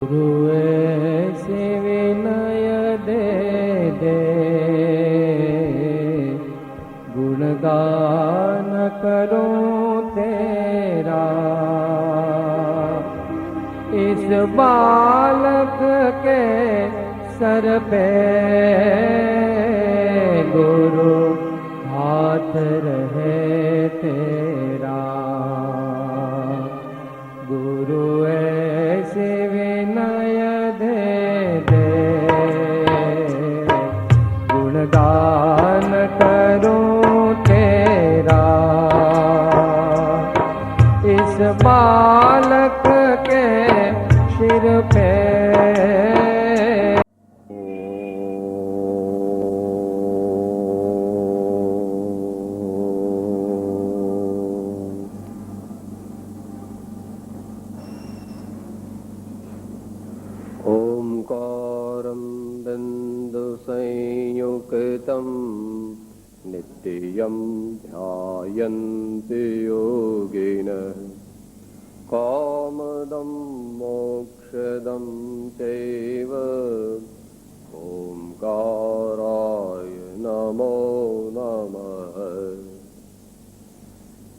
गुरु ऐसे विनय दे दे, गुणगान करूं तेरा। इस बालक के सर पे गुरु हाथ रहे तेरा। गुरु ऐसे विनय दे दे, गुणगान करूं तेरा। इस बालक के सिर पे ओंकारं बिंदु संयुक्तं नित्यं ध्यायन्ति योगिनः। कामदं मोक्षदं चैव ओंकाराय नमो नमः।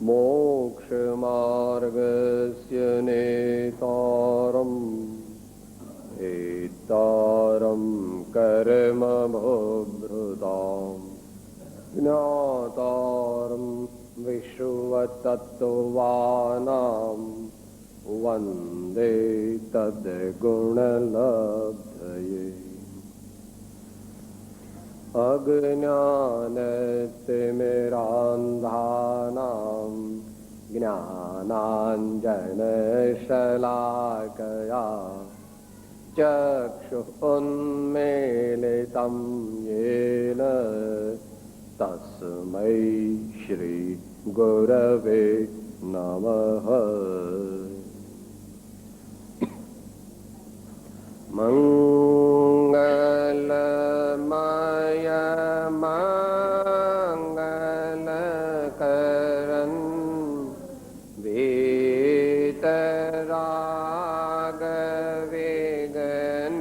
मोक्षमार्गस्य नेतारम् एतारं कर्मभोभृताम् ज्ञातारं विश्वतत्त्वानां वन्दे तद्गुणलब्धये। अज्ञानतिमिरान्धानां ज्ञानाञ्जनशलाकया चक्षुरुन्मीलितं येन तस्मै श्री गुरवे नमः। मंगलमय मंगलकरं वीतराग विज्ञान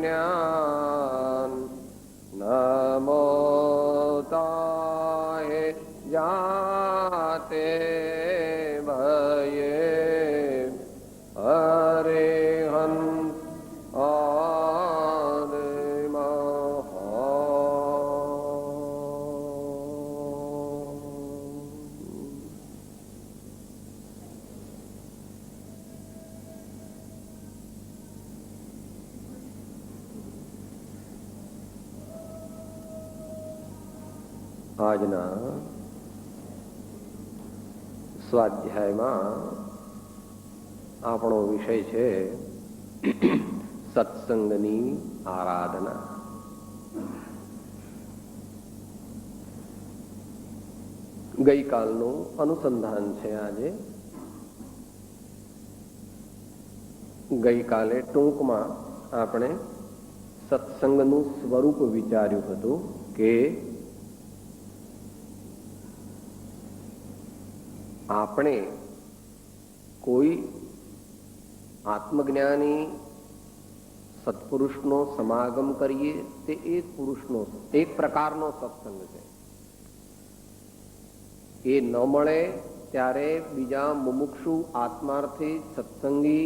नमो ताये जाते भये अरिहंत આજના સ્વાધ્યાયમાં આપણો વિષય છે સત્સંગની આરાધના. ગઈકાલનું અનુસંધાન છે આજે. ગઈકાલે ટૂંકમાં આપણે સત્સંગનું સ્વરૂપ વિચાર્યું હતું કે આપણે કોઈ આત્મજ્ઞાની સત્પુરુષનો સમાગમ કરીએ તે એક પ્રકારનો સત્સંગ છે. એ ન મળે ત્યારે બીજા મુમુક્ષુ આત્માર્થી સત્સંગી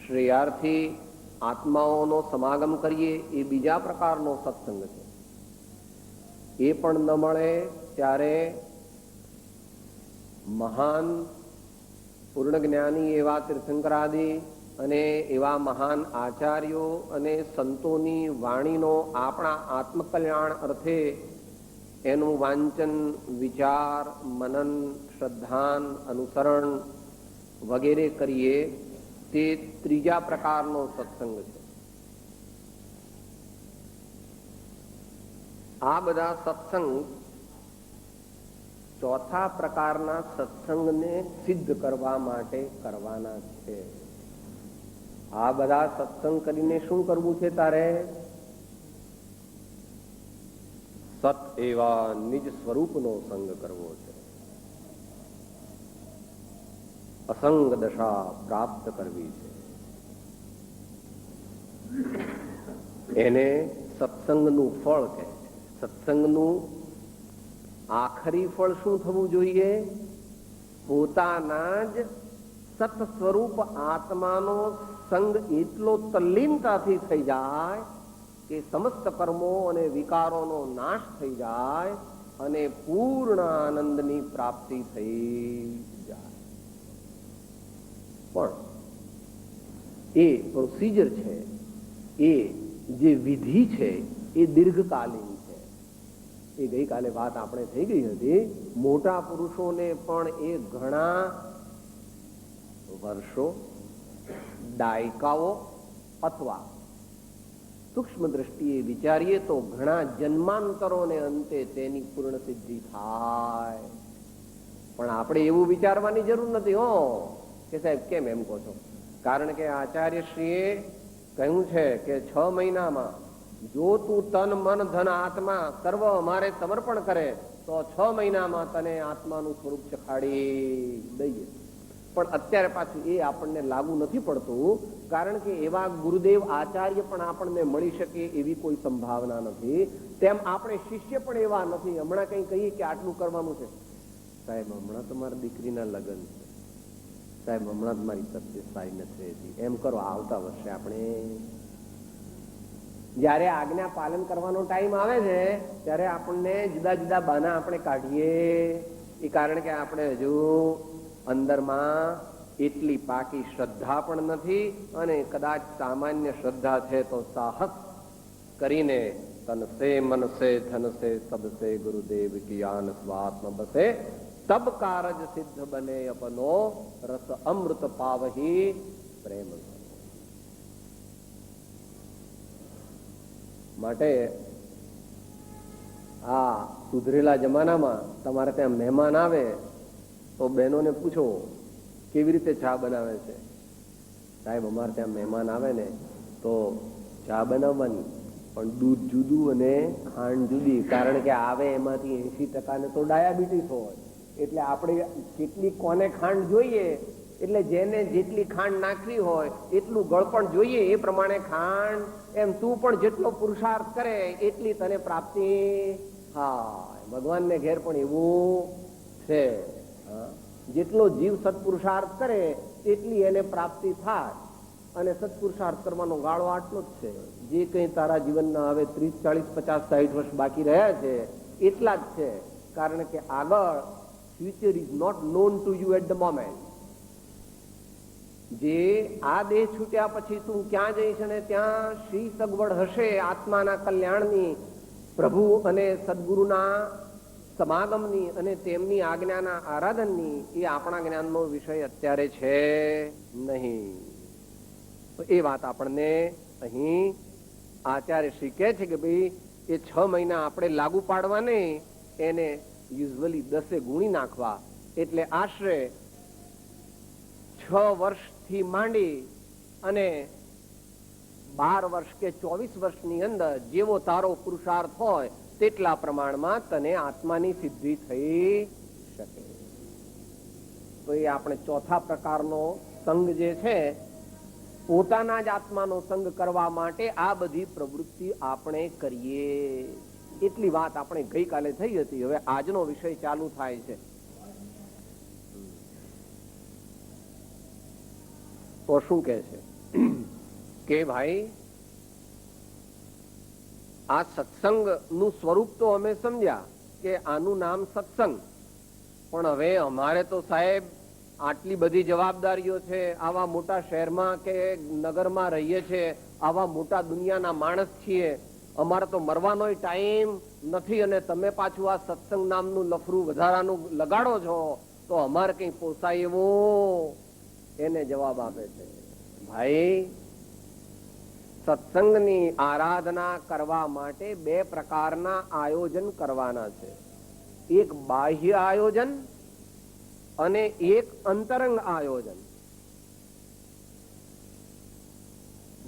શ્રેયાર્થી આત્માઓનો સમાગમ કરીએ એ બીજા પ્રકારનો સત્સંગ છે. એ પણ ન મળે ત્યારે મહાન પૂર્ણજ્ઞાની એવા તીર્થંકરાદી અને એવા મહાન આચાર્યો અને સંતોની વાણીનો આપણા આત્મકલ્યાણ અર્થે એનું વાંચન, વિચાર, મનન, શ્રદ્ધાન, અનુસરણ વગેરે કરીએ તે ત્રીજા પ્રકારનો સત્સંગ છે. આ બધા સત્સંગ ચોથા પ્રકારના સત્સંગને સિદ્ધ કરવા માટે કરવાના છે. આ બધા સત્સંગ કરીને શું કરવું છે? તારે સત એવા નિજ સ્વરૂપનો સંગ કરવો છે. અસંગ દશા પ્રાપ્ત કરવી છે. એને સત્સંગનું ફળ કહે છે. સત્સંગનું આખરી ફળ શું થવું જોઈએ? પોતાના જ સત સ્વરૂપ આત્માનો સંગ એટલો તલ્લીનતાથી થઈ જાય કે સમસ્ત કર્મો અને વિકારોનો નાશ થઈ જાય અને પૂર્ણ આનંદની પ્રાપ્તિ થઈ જાય. પણ એ પ્રોસિજર છે, એ જે વિધિ છે એ દીર્ઘકાલીન છે. એ ગઈકાલે વાત આપણે થઈ ગઈ હતી. મોટા પુરુષોને પણ એ ઘણા વર્ષો, દાયકાઓ અથવા સૂક્ષ્મ દ્રષ્ટિએ વિચારીએ તો ઘણા જન્માંતરોને અંતે તેની પૂર્ણ સિદ્ધિ થાય. પણ આપણે એવું વિચારવાની જરૂર નથી હો કે સાહેબ કેમ એમ કહો છો. કારણ કે આચાર્યશ્રીએ કહ્યું છે કે 6 મહિનામાં જો તું તન મન ધન આત્મા સર્વ અમારે સમર્પણ કરે તો 6 મહિનામાં તને આત્માનું સ્વરૂપ ચખાડી દઈએ. પણ અત્યારે પાછું એ આપણને લાગુ નથી પડતું, કારણ કે એવા ગુરુદેવ આચાર્ય પણ આપણને મળી શકે એવી કોઈ સંભાવના નથી. તેમ આપણે શિષ્ય પણ એવા નથી. હમણાં કઈ કહીએ કે આટલું કરવાનું છે, સાહેબ હમણાં તો મારી દીકરીના લગ્ન છે, સાહેબ હમણાં જ મારી સત્યસાઈ નથી રહેતી, એમ કરો આવતા વર્ષે આપણે. જયારે આજ્ઞા પાલન કરવાનો ટાઈમ આવે છે ત્યારે આપણને જુદા જુદા બહાના આપણે કાઢીએ. એ કારણ કે આપણે હજુ અંદરમાં એટલી પાકી શ્રદ્ધા પણ નથી, અને કદાચ સામાન્ય શ્રદ્ધા છે તો સાહસ કરીને તનસે મનસે ધનસે સબસે ગુરુદેવ કિયાન સ્વાત્મ બસે તબ કારજ સિદ્ધ બને અપનો રસ અમૃત પાવહી પ્રેમ. માટે આ સુધરેલા જમાનામાં તમારે ત્યાં મહેમાન આવે તો બહેનોને પૂછો કેવી રીતે ચા બનાવે છે. સાહેબ અમારે ત્યાં મહેમાન આવે ને તો ચા બનાવવાની, પણ દૂધ જુદું અને ખાંડ જુદી. કારણ કે આવે એમાંથી 80% ને તો ડાયાબિટીસ હોય, એટલે આપણે કેટલી કોને ખાંડ જોઈએ, એટલે જેને જેટલી ખાંડ નાખવી હોય એટલું ગળપણ જોઈએ, એ પ્રમાણે ખાંડ. એમ તું પણ જેટલો પુરુષાર્થ કરે એટલી તને પ્રાપ્તિ. હા, ભગવાનને ઘેર પણ એવું છે. જેટલો જીવ સત્પુરુષાર્થ કરે એટલી એને પ્રાપ્તિ થાય. અને સત્પુરુષાર્થ કરવાનો ગાળો આટલો જ છે. જે કંઈ તારા જીવનના હવે 30, 40, 50, 60 વર્ષ બાકી રહ્યા છે એટલા જ છે. કારણ કે આગળ future is not known to you at the moment. જે આ દેહ છૂટ્યા પછી તું ક્યાં જઈશ અને ત્યાં શ્રી સગવડ હશે આત્માના કલ્યાણની, પ્રભુ અને સદગુરુના સમાગમની અને તેમની આજ્ઞાના આરાધનની, એ આપણા જ્ઞાનનો વિષય અત્યારે છે નહીં. તો એ વાત આપણને અહીં આચાર્ય શ્રી કહે છે કે ભાઈ એ 6 મહિના આપણે લાગુ પાડવા નહીં, એને યુઝ્યુઅલી 10 ગુણી નાખવા. એટલે આશરે 6 વર્ષથી માંડી અને 12 વર્ષ કે 24 વર્ષની અંદર જેવો તારો પુરુષાર્થ હોય તેટલા પ્રમાણમાં તને આત્માની સિદ્ધિ થઈ શકે. તો એ આપણે ચોથા પ્રકારનો સંગ જે છે, પોતાના જ આત્માનો સંગ કરવા માટે આ બધી પ્રવૃત્તિ આપણે કરીએ. એટલી વાત આપણે ગઈકાલે થઈ હતી. હવે આજનો વિષય ચાલુ થાય છે. તો શું કહે છે કે ભાઈ આ સત્સંગ નું સ્વરૂપ તો અમે સમજ્યા કે આનું નામ સત્સંગ, પણ હવે અમારે તો સાહેબ આટલી બધી જવાબદારીઓ છે, આવા મોટા શહેરમાં કે નગરમાં રહીએ છીએ, આવા મોટા દુનિયાના માણસ છીએ, અમારે તો મરવાનો ટાઈમ નથી, અને તમે પાછું આ સત્સંગ નામનું લફરું વધારાનું લગાડો છો તો અમારે કઈ પોસાય એવો. એને જવાબ આપે છે, ભાઈ સત્સંગની આરાધના કરવા માટે 2 પ્રકારના આયોજન કરવાના છે. એક બાહ્ય આયોજન અને એક અંતરંગ આયોજન.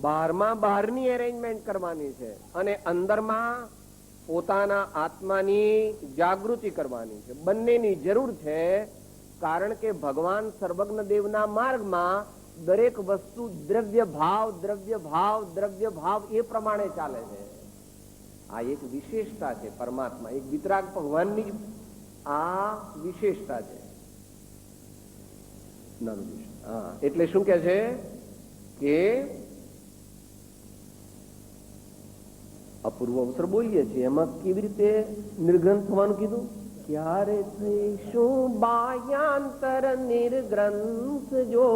બહારમાં બહારની એરેન્જમેન્ટ કરવાની છે અને અંદરમાં પોતાના આત્માની જાગૃતિ કરવાની છે. બંનેની જરૂર છે. કારણ કે ભગવાન સર્વજ્ઞ દેવના માર્ગમાં દરેક વસ્તુ દ્રવ્ય ભાવ દ્રવ્ય ભાવ દ્રવ્ય ભાવ એ પ્રમાણે ચાલે છે. આ એક વિશેષતા છે પરમાત્મા, એક વિતરાગ ભગવાનની આ વિશેષતા છે. એટલે શું કે છે કે અપૂર્વ અવસર બોલીએ છીએ, એમાં કેવી રીતે નિર્ગ્રંથ થવાનું કીધું? ક્યારે થઈશું બાહ્યાંતર નિર્ગ્રંથ જો.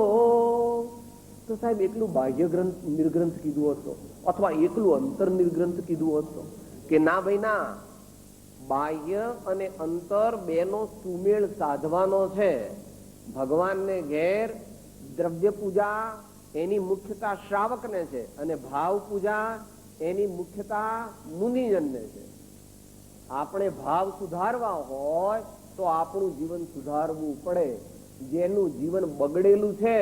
તો સાહેબ એકલું બાહ્ય ગ્રંથ નિર્ગ્રંથ કીધું હોત તો, અથવા એકલું અંતર નિર્ગ્રંથ કીધું હોત તો, કે ના ભાઈ ના, બાહ્ય અને અંતર બેનો સુમેળ સાધવાનો છે. ભગવાનને ઘેર દ્રવ્ય પૂજા એની મુખ્યતા શ્રાવકને છે, અને ભાવ પૂજા એની મુખ્યતા મુનિજનને છે. આપણે ભાવ સુધારવા હોય તો આપણું જીવન સુધારવું પડે. જેનું જીવન બગડેલું છે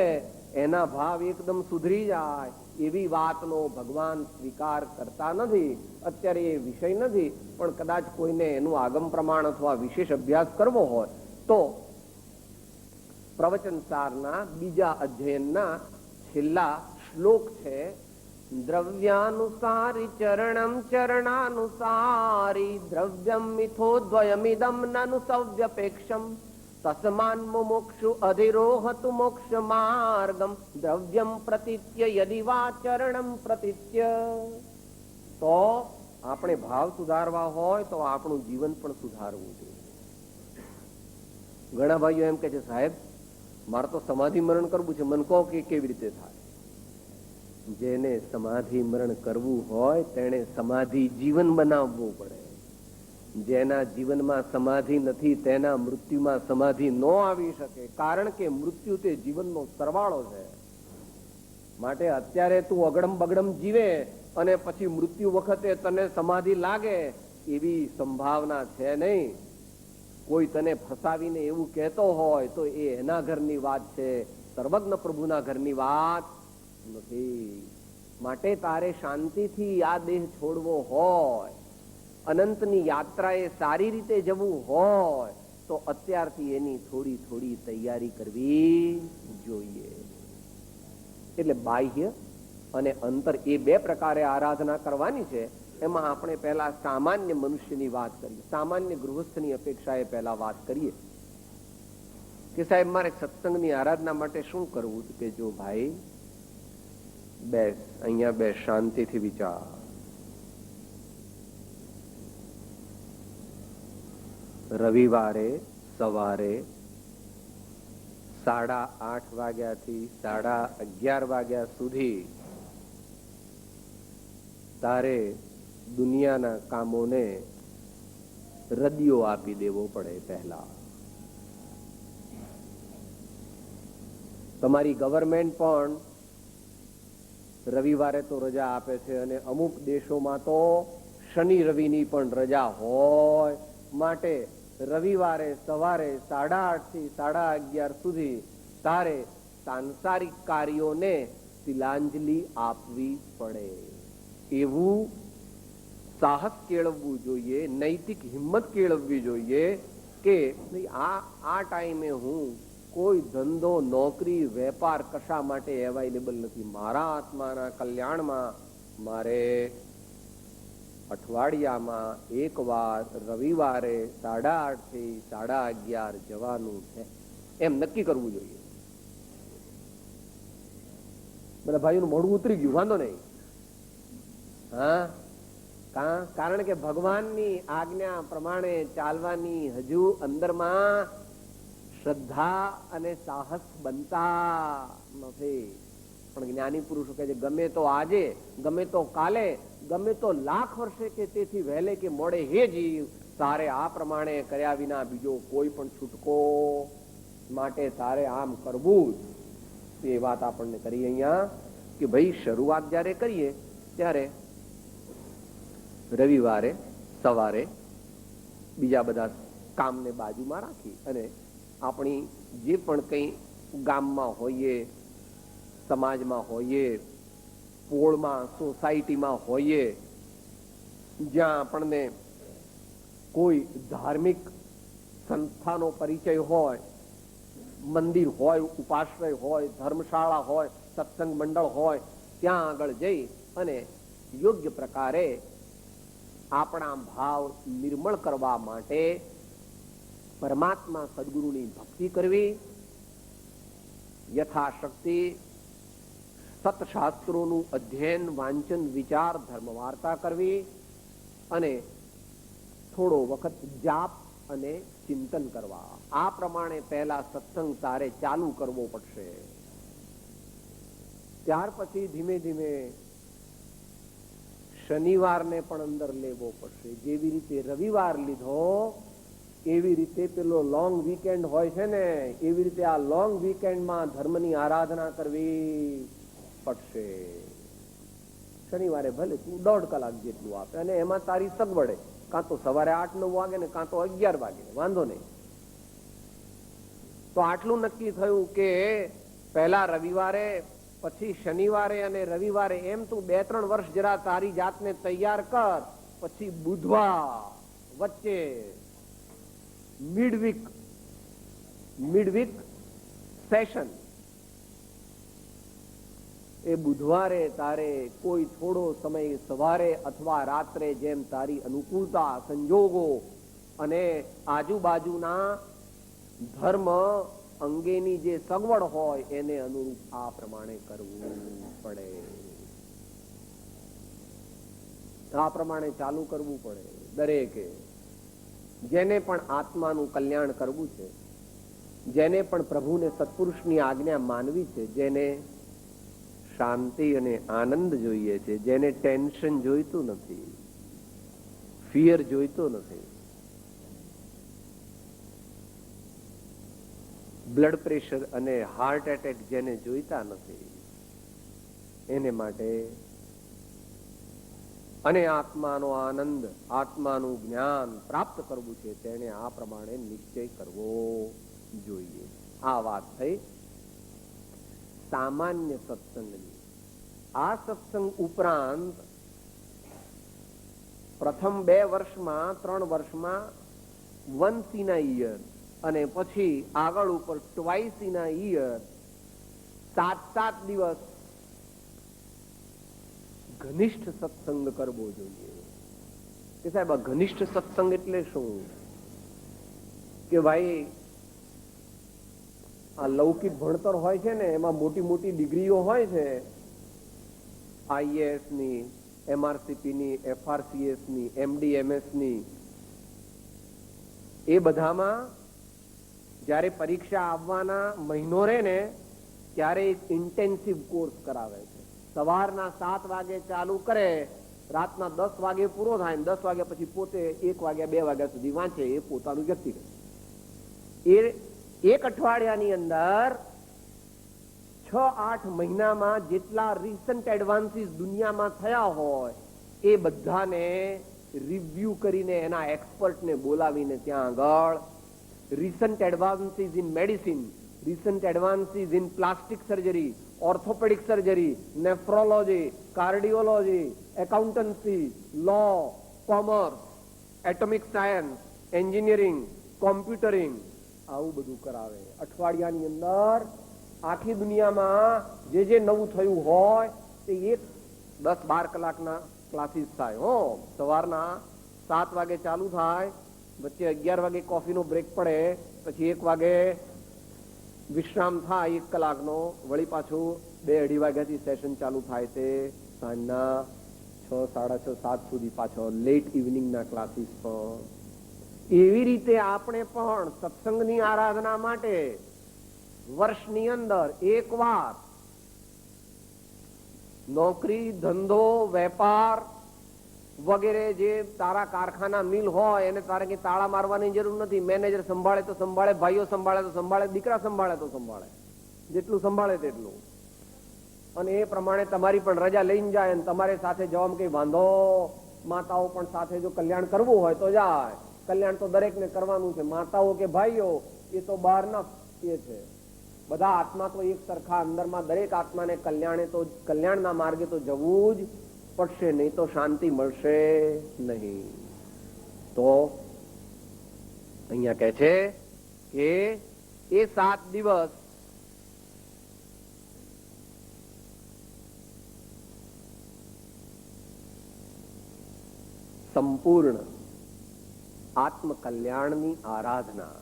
એના ભાવ એકદમ સુધરી જાય એવી વાતનો ભગવાન સ્વીકાર કરતા નથી. અત્યારે એ વિષય નથી, પણ કદાચ કોઈને એનું આગમ પ્રમાણ અથવા વિશેષ અભ્યાસ કરવો હોય તો પ્રવચન સારના બીજા અધ્યયનના છેલ્લા શ્લોક છે, દ્રવ્યાનુસારી ચરણમ ચરણાનુસારી દ્રવ્યમ મિથો દ્વયમિદમ નનુ સવ્યપેક્ષમ તસ્માન મુમુક્ષુ અધિરોહતુ મોક્ષ માર્ગમ દ્રવ્યમ પ્રતિત્ય યદિ વા ચરણમ પ્રતિત્ય. તો આપણે ભાવ સુધારવા હોય તો આપણું જીવન પણ સુધારવું જોઈએ. ઘણા ભાઈઓ એમ કે છે, સાહેબ મારે તો સમાધિ મરણ કરવું છે, મને કહો કે કેવી રીતે થાય? જેને સમાધિ મરણ કરવું હોય તેને સમાધિ જીવન બનાવવું પડે. જેના જીવનમાં સમાધિ નથી તેના મૃત્યુમાં સમાધિ ન આવી શકે, કારણ કે મૃત્યુ તે જીવનનો સરવાળો છે. માટે અત્યારે તું અગડમ બગડમ જીવે અને પછી મૃત્યુ વખતે તને સમાધિ લાગે એવી સંભાવના છે નહીં. કોઈ તને ફસાવીને એવું કહેતો હોય તો એ એના ઘરની વાત છે, સર્વજ્ઞ પ્રભુના ઘરની વાત નથી. માટે તારે શાંતિથી આ દેહ છોડવો હોય, અનંતની યાત્રાએ સારી રીતે જવું હોય તો અત્યારથી એની થોડી થોડી તૈયારી કરવી જોઈએ. એટલે બાહ્ય અને અંતર એ બે પ્રકારે આરાધના કરવાની છે. એમાં આપણે પહેલા સામાન્ય મનુષ્યની વાત કરીએ, સામાન્ય ગૃહસ્થની અપેક્ષાએ પહેલા વાત કરીએ કે સાહેબ મારે સત્સંગની આરાધના માટે શું કરવું? કે જો ભાઈ બેસ, અહીંયા બેસ, શાંતિથી વિચાર. રવિવારે સવારે 8:30 વાગ્યાથી 11:30 વાગ્યા સુધી તારે દુનિયાના કામોને રદિયો આપી દેવો પડે. પહેલા તમારી ગવર્મેન્ટ પણ રવિવારે તો રજા આપે છે, અને અમુક દેશોમાં તો શનિ રવિની પણ રજા હોય. માટે રવિવારે સવારે 8:30 થી 11:30 સુધી તારે સાંસારિક કાર્યોને તિલાંજલિ આપવી પડે. એવું સાહસ કેળવવું જોઈએ, નૈતિક હિંમત કેળવવી જોઈએ કે આ ટાઈમે હું કોઈ ધંધો નોકરી વેપાર કશા માટે અવેલેબલ નથી. મારા આત્માના કલ્યાણમાં મારે અઠવાડિયામાં એક વાર રવિવારે 8:30 થી 11:30 જવાનું છે, એમ નક્કી કરવું જોઈએ. બધા ભાઈઓનું મોઢું ઉતરી ગયું, વાંધો નહીં. હા, કારણ કે ભગવાનની આજ્ઞા પ્રમાણે ચાલવાની હજુ અંદરમાં શ્રદ્ધા અને સાહસ બનતા નથી. પણ જ્ઞાની પુરુષો કહે છે, ગમે તો આજે, ગમે તો કાલે, ગમે તો લાખ વર્ષે કે તેથી વહેલે કે મોડે હે જીવ, તારે આ પ્રમાણે કર્યા વિના બીજો કોઈ પણ છૂટકો. માટે તારે આમ કરવું જ. એ વાત આપણને કરી અહીંયા કે ભાઈ શરૂઆત જયારે કરીએ ત્યારે રવિવારે સવારે બીજા બધા કામને બાજુમાં રાખી અને આપણી જે પણ કંઈ ગામમાં હોઈએ, સમાજમાં હોઈએ, પોળમાં, સોસાયટીમાં હોઈએ, જ્યાં આપણને કોઈ ધાર્મિક સંસ્થાનો પરિચય હોય મંદિર હોય, ઉપાશ્રય હોય, ધર્મશાળા હોય, સત્સંગ મંડળ હોય, ત્યાં આગળ જઈ અને યોગ્ય પ્રકારે આપણા ભાવ નિર્મળ કરવા માટે પરમાત્મા સદગુરુની ભક્તિ કરવી, યથાશક્તિ સતશાસ્ત્રોનું અધ્યયન, વાંચન, વિચાર, ધર્મ વાર્તા કરવી અને થોડો વખત જાપ અને ચિંતન કરવા. આ પ્રમાણે પહેલા સત્સંગ તારે ચાલુ કરવો પડશે. ત્યાર પછી ધીમે ધીમે શનિવારને પણ અંદર લેવો પડશે. જેવી રીતે રવિવાર લીધો એવી રીતે પેલો લોંગ વીકેન્ડ હોય છે ને, એવી રીતે આ લોંગ વીકેન્ડમાં ધર્મની આરાધના કરવી પડશે. શનિવારે ભલે તું 1.5 કલાક જેટલું આપે અને એમાં તારી સગવડે, કાં તો સવારે 8-9 વાગે ને કાં તો 11 વાગે, વાંધો નહીં. તો આટલું નક્કી થયું કે પહેલા રવિવારે, પછી શનિવારે અને રવિવારે, એમ તું 2-3 વર્ષ જરા તારી જાતને તૈયાર કર. પછી બુધવાર વચ્ચે મિડવીક સેશન, એ બુધવારે તારે કોઈ થોડો સમય સવારે અથવા રાત્રે, જેમ તારી અનુકૂળતા, સંજોગો અને આજુબાજુના ધર્મ અંગેની જે સગવડ હોય એને અનુરૂપ આ પ્રમાણે કરવું પડે. આ પ્રમાણે ચાલુ કરવું પડે દરેકે. જેને પણ આત્માનું કલ્યાણ કરવું છે, જેને પણ પ્રભુને સત્પુરુષની આજ્ઞા માનવી છે, જેને શાંતિ અને આનંદ જોઈએ છે, જેને ટેન્શન જોઈતું નથી, ફિયર જોઈતો નથી, બ્લડ પ્રેશર અને હાર્ટ એટેક જેને જોઈતા નથી, એને માટે અને આત્માનો આનંદ, આત્માનું જ્ઞાન પ્રાપ્ત કરવું છે, તેને આ પ્રમાણે નિશ્ચય કરવો જોઈએ. આ વાત થઈ સામાન્ય સત્સંગની. આ સત્સંગ ઉપરાંત પ્રથમ 2 વર્ષમાં, 3 વર્ષમાં once in a year અને પછી આગળ ઉપર twice in a year 7-7 દિવસ ઘનિષ્ઠ સત્સંગ કરવો જોઈએ. કે સાહેબ આ ઘનિષ્ઠ સત્સંગ એટલે શું? કે ભાઈ આ લૌકિક ભણતર હોય છે ને, એમાં મોટી મોટી ડિગ્રીઓ હોય છે, IAS ની, MRCP ની, FRCS ની, MD MS ની, એ બધામાં જ્યારે પરીક્ષા આવવાના મહિનો રહે ને ત્યારે એક ઇન્ટેન્સિવ કોર્સ કરાવે છે. સવારના 7 વાગે ચાલુ કરે, રાતના 10 વાગે પૂરો થાય, 10 વાગ્યા પછી પોતે 1 વાગ્યા 2 વાગ્યા સુધી વાંચે. એ પોતાનું વ્યક્તિગત. એ 1 અઠવાડિયાની અંદર 6-8 મહિનામાં જેટલા રિસન્ટ એડવાન્સીસ દુનિયામાં થયા હોય એ બધાને રિવ્યુ કરીને એના એક્સપર્ટને બોલાવીને ત્યાં આગળ recent advances in medicine, recent advances in plastic surgery, orthopedic surgery, nephrology, cardiology, accountancy, law, commerce, atomic science, engineering, computing, આવું બધું કરાવે. અઠવાડિયાની અંદર આખી દુનિયામાં જે નવું થયું હોય તે 10-12 કલાકના ક્લાસીસ થાય. સવારના 7 વાગે ચાલુ થાય, વચ્ચે 11 વાગે કોફીનો બ્રેક પડે, પછી 1 વાગે વિશ્રામ થાય 1 કલાકનો, વળી પાછું 2-2.5 વાગ્યાથી સેશન ચાલુ થાય તે સાંજના 6, 6:30, 7 સુધી પાછો લેટ ઇવનિંગના ક્લાસીસ પણ. એવી રીતે આપણે પણ સત્સંગની આરાધના માટે વર્ષની અંદર 1 વાર નોકરી, ધંધો, વેપાર વગેરે જે તારા કારખાના મિલ હોય એને તારે કઈ તાળા મારવાની જરૂર નથી. મેનેજર સંભાળે તો સંભાળે, ભાઈઓ સંભાળે તો સંભાળે, દીકરા સંભાળે તો સંભાળે, જેટલું સંભાળે તેટલું. અને એ પ્રમાણે તમારી પણ રજા લઈને જાય અને તમારે સાથે જવામાં કઈ વાંધો. માતાઓ પણ સાથે જો કલ્યાણ કરવું હોય તો જાય. કલ્યાણ તો દરેકને કરવાનું છે, માતાઓ કે ભાઈઓ એ તો બહારના એ છે. બધા આત્મા તો એક સરખા અંદરમાં, દરેક આત્માને કલ્યાણના માર્ગે તો જવું જ પડશે, નહીં તો શાંતિ મળશે નહીં. તો અહીંયા કહે છે કે એ 7 દિવસ સંપૂર્ણ આત્મકલ્યાણની આરાધના.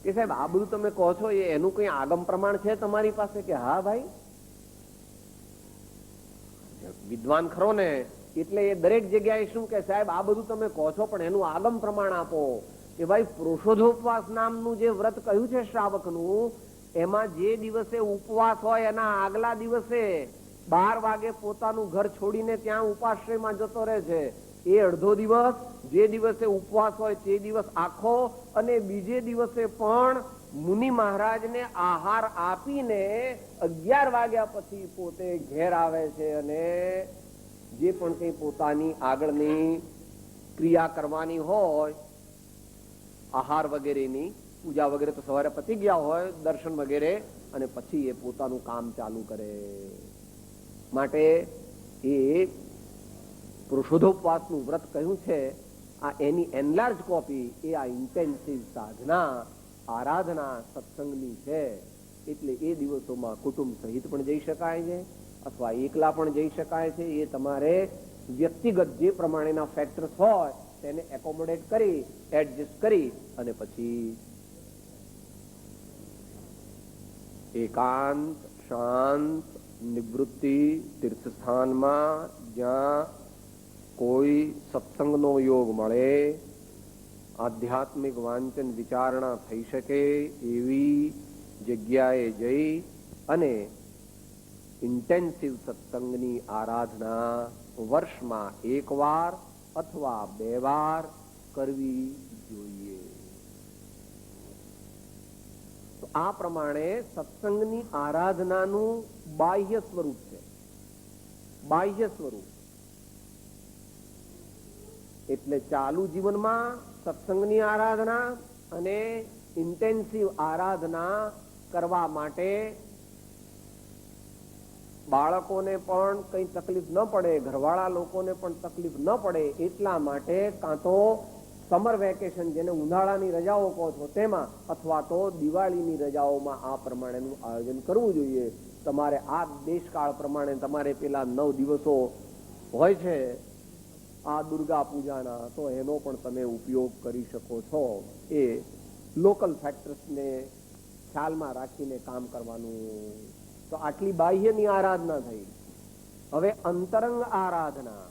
કે સાહેબ આ બધું તમે કહો છો એ એનું કઈ આગમ પ્રમાણ છે તમારી પાસે? કે હા ભાઈ, વિદ્વાન ખરો ને એટલે એ દરેક જગ્યાએ શું કે સાહેબ આ બધું તમે કહો છો પણ એનું આગમ પ્રમાણ આપો. કે ભાઈ પુરુષોધોપવાસ નામનું જે વ્રત કહ્યું છે શ્રાવકનું, એમાં જે દિવસે ઉપવાસ હોય એના આગલા દિવસે 12 વાગે પોતાનું ઘર છોડીને ત્યાં ઉપાશ્રયમાં જતો રહે છે. એ અડધો દિવસ, જે દિવસે ઉપવાસ હોય તે દિવસ આખો, અને બીજે દિવસે પણ મુનિ મહારાજને આહાર આપીને 11 વાગ્યા પછી પોતે ઘેર આવે છે અને જે પણ કઈ પોતાની આગળની ક્રિયા કરવાની હોય, આહાર વગેરેની, પૂજા વગેરે તો સવારે પતી ગયા હોય, દર્શન વગેરે, અને પછી એ પોતાનું કામ ચાલુ કરે. માટે એ પુરુષોધોપવાસનું વ્રત કહ્યું છે, આ એની એનલાર્જ કોપી એ આ ઇન્ટેન્સિવ સાધના, આરાધના સત્સંગની છે. એટલે એ દિવસોમાં કુટુંબ સહિત પણ જઈ શકાય છે અથવા એકલા પણ જઈ શકાય છે. એ તમારે વ્યક્તિગત જે પ્રમાણેના ફેક્ટર્સ હોય તેને એકોમોડેટ કરી, એડજસ્ટ કરી અને પછી એકાંત, શાંત, નિવૃત્તિ તીર્થસ્થાનમાં જ્યાં કોઈ સત્સંગનો યોગ મળે, આધ્યાત્મિક વાંચન વિચારણા થઈ શકે એવી જગ્યાએ જઈ અને ઇન્ટેન્સિવ સત્સંગની આરાધના વર્ષમાં 1 વાર અથવા 2 વાર કરવી જોઈએ. તો આ પ્રમાણે સત્સંગની આરાધનાનું બાહ્ય સ્વરૂપ છે. બાહ્ય સ્વરૂપ એટલે ચાલુ જીવનમાં સત્સંગની આરાધના અને ઇન્ટેન્સિવ આરાધના કરવા માટે બાળકોને પણ કઈ તકલીફ ન પડે, ઘરવાળા લોકોને પણ તકલીફ ન પડે એટલા માટે કાં તો સમર વેકેશન, જેને ઉનાળાની રજાઓ કહો છો તેમાં, અથવા તો દિવાળીની રજાઓમાં આ પ્રમાણેનું આયોજન કરવું જોઈએ. તમારે આ દેશકાળ પ્રમાણે તમારે પેલા 9 દિવસો હોય છે આ દુર્ગા પૂજાના, તો એનો પણ તમે ઉપયોગ કરી શકો છો. એ લોકલ ફેક્ટર્સને ખ્યાલમાં રાખીને કામ કરવાનું. તો આટલી બાહ્યની આરાધના થઈ. હવે અંતરંગ આરાધના.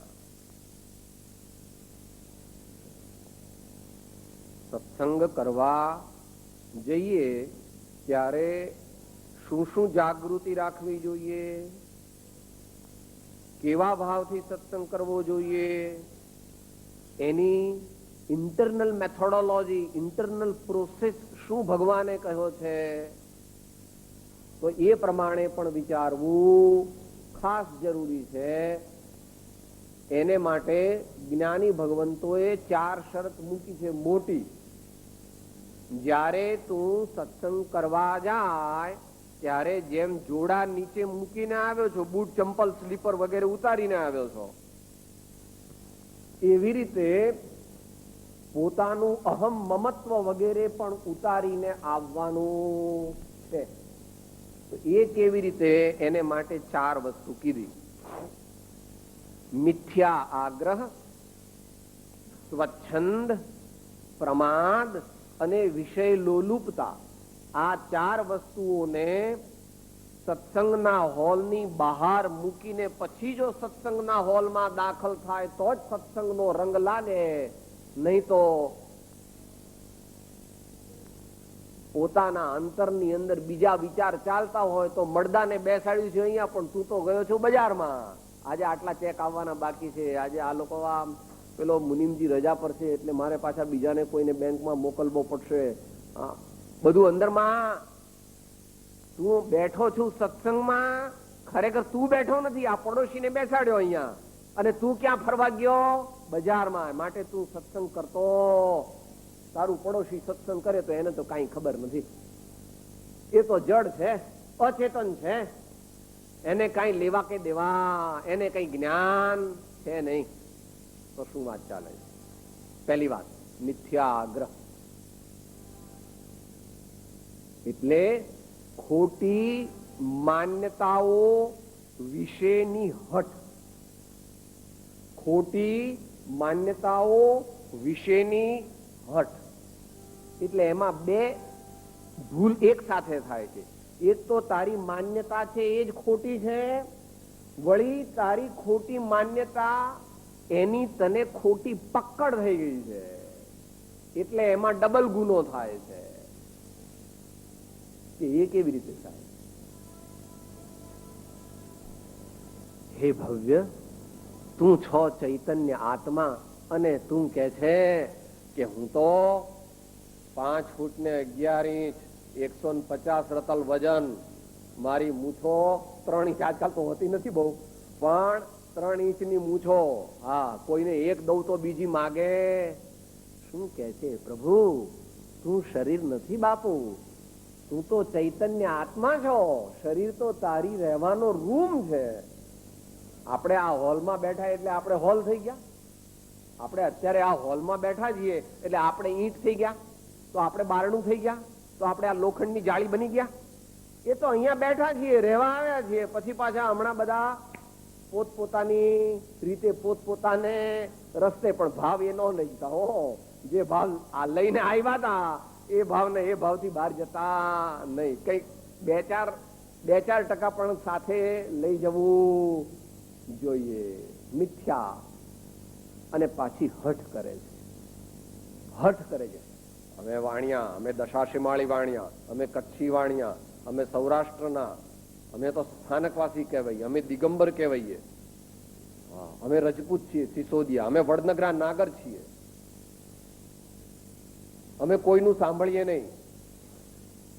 સત્સંગ કરવા જઈએ ત્યારે શું શું જાગૃતિ રાખવી જોઈએ, કેવા ભાવથી સત્સંગ કરવો જોઈએ, એની ઇન્ટરનલ મેથોડોલોજી, ઇન્ટરનલ પ્રોસેસ શું ભગવાને કહ્યો છે, તો એ પ્રમાણે પણ વિચારવું ખાસ જરૂરી છે. એને માટે જ્ઞાની ભગવંતોએ 4 શરત મૂકી છે મોટી. જ્યારે તું સત્સંગ કરવા જાય ત્યારે જેમ જોડા નીચે મૂકીને આવ્યો છો, બૂટ, ચંપલ, સ્લીપર વગેરે ઉતારીને આવ્યો છો, એવી રીતે પોતાનું અહમ, મમત્વ વગેરે પણ ઉતારીને આવવાનું છે. એ કેવી રીતે? એને માટે 4 વસ્તુ કીધી. મિથ્યા આગ્રહ, સ્વચ્છંદ, પ્રમાદ અને વિષય લોલુપતા. આ 4 વસ્તુઓને સત્સંગના હોલની બહાર મૂકીને પછી જો સત્સંગના હોલમાં દાખલ થાય તો જ સત્સંગનો રંગ લાગે. નહીં તો પોતાના અંતરની અંદર બીજા વિચાર ચાલતા હોય તો મળદાને બેસાડ્યું છે અહીંયા, પણ તું તો ગયો છો બજારમાં. આજે આટલા ચેક આવવાના બાકી છે, આજે આ લોકો પેલો મુનિમજી રજા પર છે એટલે મારે પાછા બીજાને કોઈને બેંકમાં મોકલવો પડશે. બધું અંદરમાં. તું બેઠો છું સત્સંગમાં, ખરેખર તું બેઠો નથી, આ પડોશીને બેસાડ્યો અહીંયા, અને તું ક્યાં ફરવા ગયો? બજારમાં. માટે તું સત્સંગ કરતો, તારું પડોશી સત્સંગ કરે તો એને તો કઈ ખબર નથી. એ તો જડ છે, અચેતન છે, એને કઈ લેવા કે દેવા, એને કઈ જ્ઞાન છે નહીં. તો શું વાત ચાલે? પહેલી વાત મિથ્યા આગ્રહ. એટલે ખોટી માન્યતાઓ વિશેની હઠ, ખોટી માન્યતાઓ વિશેની હઠ, એટલે એમાં બે ભૂલ એક સાથે થાય છે. એક તો તારી માન્યતા છે એ જ ખોટી છે, વળી તારી ખોટી માન્યતા એની તને ખોટી પકડ થઈ ગઈ છે, એટલે એમાં ડબલ ગુનો થાય છે. કે એ કેવી રીતે થાય? હે ભવ્ય, તું છો ચૈતન્ય આત્મા અને તું કે છે કે હું તો 5 ફૂટ ને 11 ઇંચ 150 રતલ વજન, મારી મૂછો 3 ઇંચ, આજકાલ તો હોતી નથી બહુ, પણ 3 ઇંચની મૂછો. હા, કોઈને એક દઉં તો બીજી માગે. શું કે છે પ્રભુ? તું શરીર નથી બાપુ, તું તો ચૈતન્ય આત્મા છો. શરીર તો તારી રહેવાનો રૂમ છે. આપણે આ હોલમાં બેઠા એટલે આપણે હોલ થઈ ગયા. આપણે અત્યારે આ હોલમાં બેઠા છીએ એટલે આપણે ઈંટ થઈ ગયા, તો આપણે બારણું થઈ ગયા, તો આપણે આ લોખંડની જાળી બની ગયા. એ તો અહીંયા બેઠા છીએ, રહેવા આવ્યા છીએ. પછી પાછા હમણાં બધા પોતપોતાની રીતે પોતપોતાને રસ્તે, પણ ભાવ એ ન લઈ જતા હો. જે ભાવ આ લઈને આવ્યા હતા એ ભાવને એ ભાવથી બહાર જતા નહીં. કઈક 2-4% પણ સાથે લઈ જવું જોઈએ. મિથ્યા અને પાછી હઠ કરે છે, હઠ કરે છે. અમે વાણિયા, અમે દશાશીમાળી વાણિયા, અમે કચ્છી વાણિયા, અમે સૌરાષ્ટ્રના, અમે તો સ્થાનકવાસી કહેવાય, અમે દિગંબર કહેવાઈએ, અમે રજપૂત છીએ, સિસોદિયા, અમે વડનગરા નાગર છીએ. અમે કોઈનું સાંભળીએ નહીં,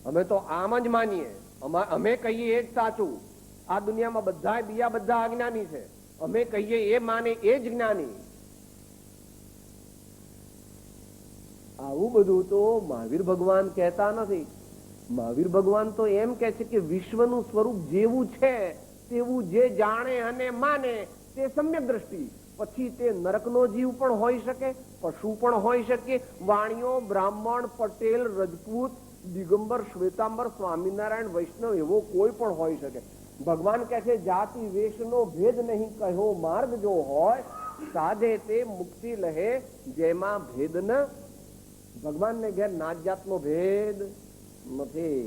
અમે તો આમ જ માનીએ. અમે કહીએ એ જ સાચું. આ દુનિયામાં બીજા બધા અજ્ઞાની છે, અમે કહીએ એ માને એ જ જ્ઞાની. આવું બધું તો મહાવીર ભગવાન કહેતા નથી. મહાવીર ભગવાન તો એમ કે છે કે વિશ્વનું સ્વરૂપ જેવું છે તેવું જે જાણે અને માને તે સમ્યક દ્રષ્ટિ. પછી તે નરકનો જીવ પણ હોઈ શકે, પશુ પણ હોઈ શકે, વાણિયો, બ્રાહ્મણ, પટેલ, રજપૂત, દિગંબર, શ્વેતાંબર, સ્વામિનારાયણ, વૈષ્ણવ, એવો કોઈ પણ હોઈ શકે. ભગવાન કહે છે જાતિ વેશનો ભેદ નહીં કહ્યો માર્ગ જો હોય, સાધે તે મુક્તિ લહે જેમાં ભેદ ન. ભગવાનને ઘેર નાત જાતનો ભેદ નથી.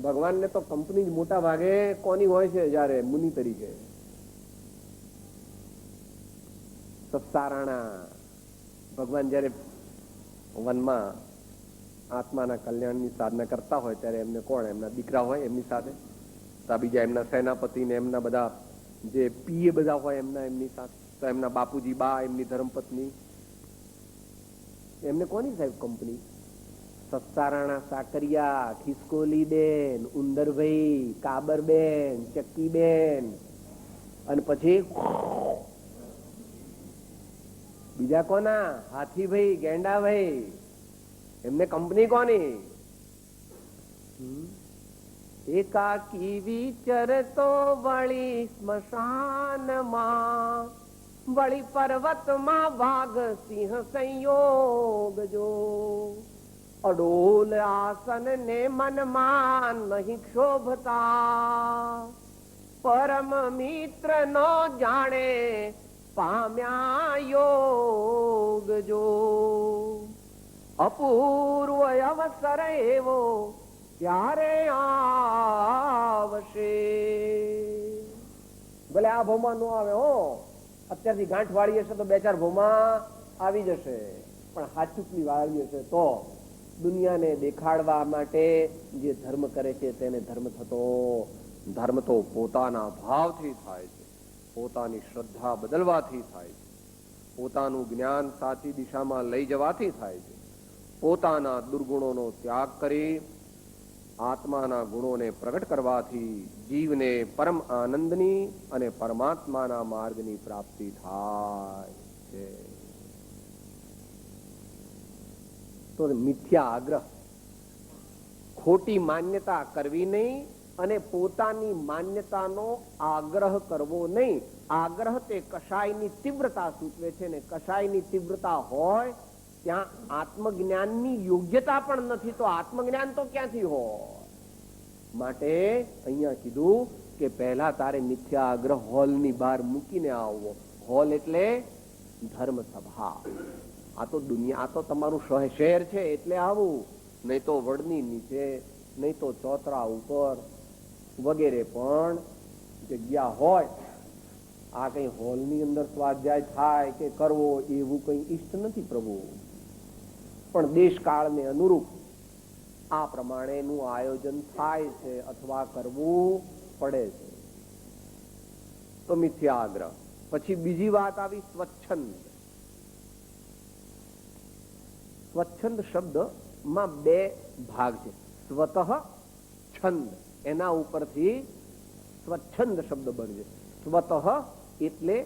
ભગવાનને તો કંપની મોટા ભાગે કોની હોય છે? જયારે મુનિ તરીકે સત્સારાણા ભગવાન જયારે વનમાં આત્માના કલ્યાણની સાધના કરતા હોય ત્યારે એમને કોણ? એમના દીકરા હોય એમની સાથે, બીજા એમના સેનાપતિ ને એમના બધા જે પીએ બધા હોય એમની સાથે, તો એમના બાપુજી, બા, એમની ધર્મપત્ની, એમને કોની સાહેબ કંપની? સત્સારાણા, સાકરિયા, ખિસકોલી બેન, ઉંદરભાઈ, કાબરબેન, ચક્કીબેન, અને પછી બીજા કોના? હાથીભાઈ, ગેંડાભાઈ, એમને કંપની કોની? એકાકી વિચરતો વળી સ્મશાનમાં, વળી પર્વતમાં વાઘ સિંહ સંયોગ જો, અડોલ આસન ને મનમાં નહીં ક્ષોભતા, પરમ મિત્ર નો જાણે પામ્યા યોગ જો, અપૂર્વ અવસર એવો ક્યારે આવશે? ભલે આ ભાવમાં નો આવે હો, અત્યારથી ગાંઠ વાળી હશે તો 2-4 ભાવમાં આવી જશે, પણ હાચુકલી વાળી હશે તો દુનિયાને દેખાડવા માટે જે ધર્મ કરે છે તેને ધર્મ થતો. ધર્મ તો પોતાના ભાવથી થાય છે, પોતાની શ્રદ્ધા બદલવાથી થાય છે, પોતાનું જ્ઞાન સાચી દિશામાં લઈ જવાથી થાય છે, પોતાના દુર્ગુણોનો ત્યાગ કરી આત્માના ગુણોને પ્રગટ કરવાથી જીવને પરમ આનંદની અને પરમાત્માના માર્ગની પ્રાપ્તિ થાય છે. તો મિથ્યા આગ્રહ, ખોટી માન્યતા કરવી નહીં અને પોતાની માન્યતાનો આગ્રહ કરવો નહીં. આગ્રહ તે કશાયની તીવ્રતા સૂચવે છે ને કશાયની તીવ્રતા હોય ત્યાં આત્મજ્ઞાનની યોગ્યતા પણ નથી, તો આત્મજ્ઞાન તો ક્યાંથી હોય? માટે અહીંયા કીધું કે પહેલા તારે મિથ્યા આગ્રહ હોલની બહાર મૂકીને આવવો. હોલ એટલે ધર્મ સભા. આ તો દુનિયા, આ તો તમારું શહેર છે એટલે આવું, નહીં તો વડની નીચે, નહીં તો ચોતરા ઉપર વગેરે પણ જગ્યા હોય. આ કઈ હોલની અંદર સ્વાધ્યાય થાય કે કરવો એવું કઈ ઈષ્ટ નથી પ્રભુ. પણ દેશકાળને અનુરૂપ આ પ્રમાણેનું આયોજન થાય છે અથવા કરવું પડે છે. તો મિથ્યા આગ્રહ. પછી બીજી વાત આવી સ્વચ્છંદ. સ્વચ્છંદ શબ્દમાં બે ભાગ છે. સ્વતઃ છંદ, એના ઉપરથી સ્વચ્છંદ શબ્દ બને છે. સ્વતઃ એટલે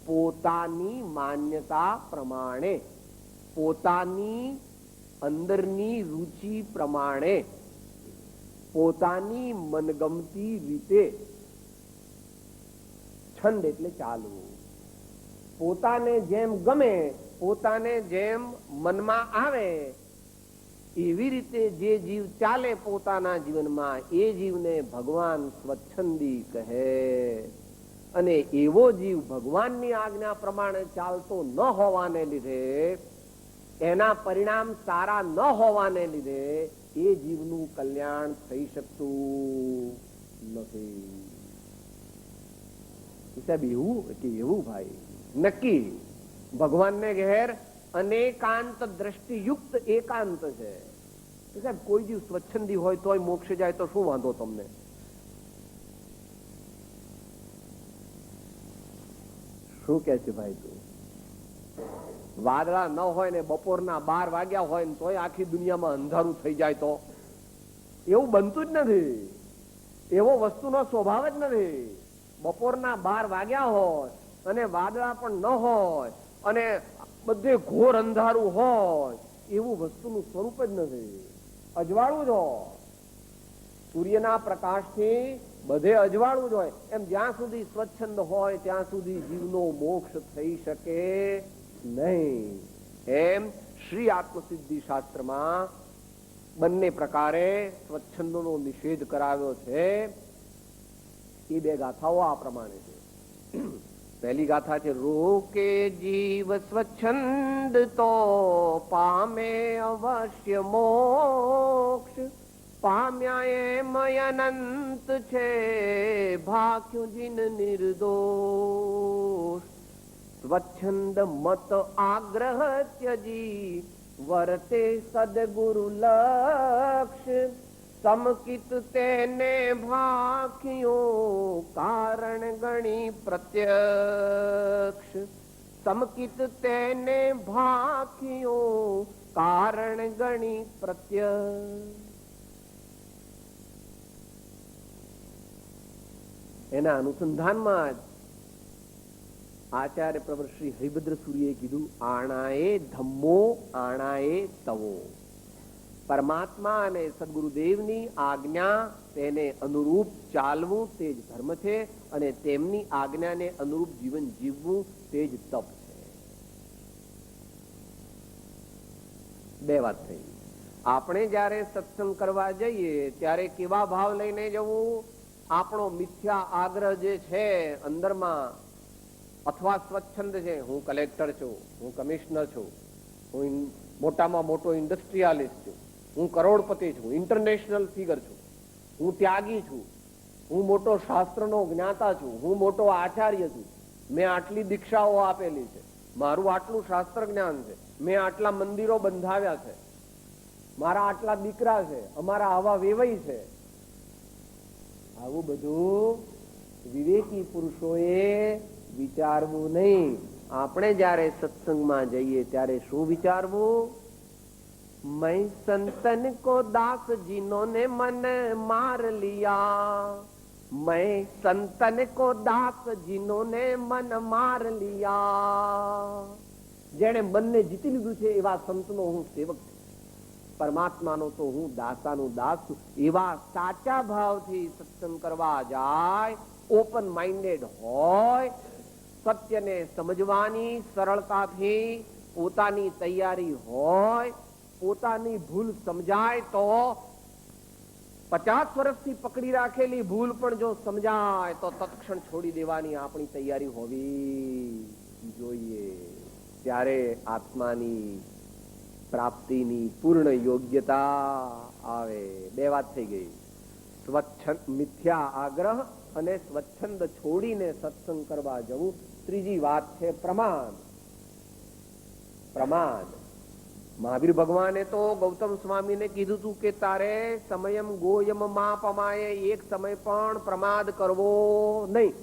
પોતાની માન્યતા પ્રમાણે, પોતાની અંદરની રુચિ પ્રમાણે, પોતાની મનગમતી રીતે. છંદ એટલે ચાલવું. પોતાને જેમ ગમે, પોતાને જેમ મનમાં આવે એવી રીતે જે જીવ ચાલે પોતાના જીવનમાં, એ જીવને ભગવાન સ્વચ્છંદી કહે. અને એવો જીવ ભગવાનની આજ્ઞા પ્રમાણે ચાલતો ન હોવાને લીધે, એના પરિણામ સારા ન હોવાને લીધે એ જીવનું કલ્યાણ થઈ શકતું નથી. સાહેબ એવું કે એવું ભાઈ નક્કી ભગવાનને ઘેર અનેકાંત દ્રષ્ટિયુક્ત એકાંત છે. સાહેબ કોઈ જીવ સ્વચ્છંદી હોય તોય મોક્ષ જાય તો શું વાંધો તમને? શું કે છે ભાઈ તું? વાદળા ન હોય ને બપોરના 12 વાગ્યા હોય ને તોય આખી દુનિયામાં અંધારું થઈ જાય તો? એવું બનતું જ નથી. એવો વસ્તુનો સ્વભાવ જ નથી. બપોરના 12 વાગ્યા હોય અને વાદળા પણ ન હોય અને બધે ઘોર અંધારું હોય, એવું વસ્તુનું સ્વરૂપ જ નથી. અજવાળું જ હોય. સૂર્યના પ્રકાશથી બધે અજવાળું જ હોય. એમ જ્યાં સુધી સ્વચ્છંદ હોય ત્યાં સુધી જીવનો મોક્ષ થઈ શકે નહીં. એમ શ્રી આત્મસિદ્ધિ શાસ્ત્રમાં બંને પ્રકારે સ્વચ્છંદનો નિષેધ કરાવ્યો છે. એ બે ગાથાઓ આ પ્રમાણે છે. પહેલી ગાથા છે, રોકે જીવ સ્વચ્છંદ તો પામે અવશ્ય મોક્ષ. પામ્યા એમય અનંત છે ભાખ્યું જીન નિર્દોષ. સ્વચ્છંદ મત આગ્રહ ત્યજી વર્તે સદગુરુ લક્ષ. સમકિત તેને ભાખ્યો કારણ ગણી પ્રત્યક્ષ. સમકિત તેને ભાખ્યો કારણ ગણી પ્રત્યક્ષ. એના અનુસંધાનમાં જ આચાર્ય પ્રવર શ્રી હરિભદ્ર સૂરીએ કીધું, આણાએ ધમ્મો આણાએ તવો. પરમાત્મા અને સદગુરુદેવની આજ્ઞા તેને અનુરૂપ ચાલવું તે જ ધર્મ છે, અને તેમની આજ્ઞાને અનુરૂપ જીવન જીવવું તે જ તપ છે. બે વાત થઈ. આપણે જયારે સત્સંગ કરવા જઈએ ત્યારે કેવા ભાવ લઈને જવું? આપણો મિથ્યા આગ્રહ જે છે અંદરમાં, અથવા સ્વચ્છંદ છે, હું કલેક્ટર છું, હું કમિશનર છું, હું મોટામાં મોટો ઇન્ડસ્ટ્રીયાલિસ્ટ છું, હું કરોડપતિ છું, ઇન્ટરનેશનલ ફિગર છું, હું ત્યાગી છું, હું મોટો શાસ્ત્રનો જ્ઞાતા છું, હું મોટો આચાર્ય છું, મેં આટલી દીક્ષાઓ આપેલી છે, મારું આટલું શાસ્ત્ર જ્ઞાન છે, મેં આટલા મંદિરો બંધાવ્યા છે, મારા આટલા દીકરા છે, અમારા આવા વેવઈ છે. આવું બધું વિવેકી પુરુષોએ વિચારવું નહીં. આપણે જયારે સત્સંગમાં જઈએ ત્યારે શું વિચારવું? मैं संतन को दास जिन्होंने मन मार लिया. मैं संतन को दास जिन्होंने मन मार लिया. જેણે મનને જીતી લીધું છે એવા સંતનો હું સેવક છું. પરમાત્માનો તો હું દાસાનું દાસ છું. એવા સાચા ભાવથી સત્સંગ કરવા જાય, ઓપન માઇન્ડેડ હોય, સત્યને સમજવાની સરળતાથી પોતાની તૈયારી હોય, પોતાની ભૂલ સમજાય તો 50 વર્ષથી પકડી રાખેલી ભૂલ પણ જો સમજાય તો તત્ક્ષણ છોડી દેવાની આપણી તૈયારી હોવી જોઈએ. ત્યારે આત્માની પ્રાપ્તિની પૂર્ણ યોગ્યતા આવે. બે વાત થઈ ગઈ, સ્વચ્છંદ મિથ્યા આગ્રહ અને સ્વચ્છંદ છોડીને સત્સંગ કરવા જવું. ત્રીજી વાત છે પ્રમાદ. પ્રમાદ મહાવીર ભગવાને તો ગૌતમ સ્વામીને કીધું હતું કે તારે સમયમ ગોયમ માપમાય, એક સમય પણ પ્રમાદ કરવો નહીં.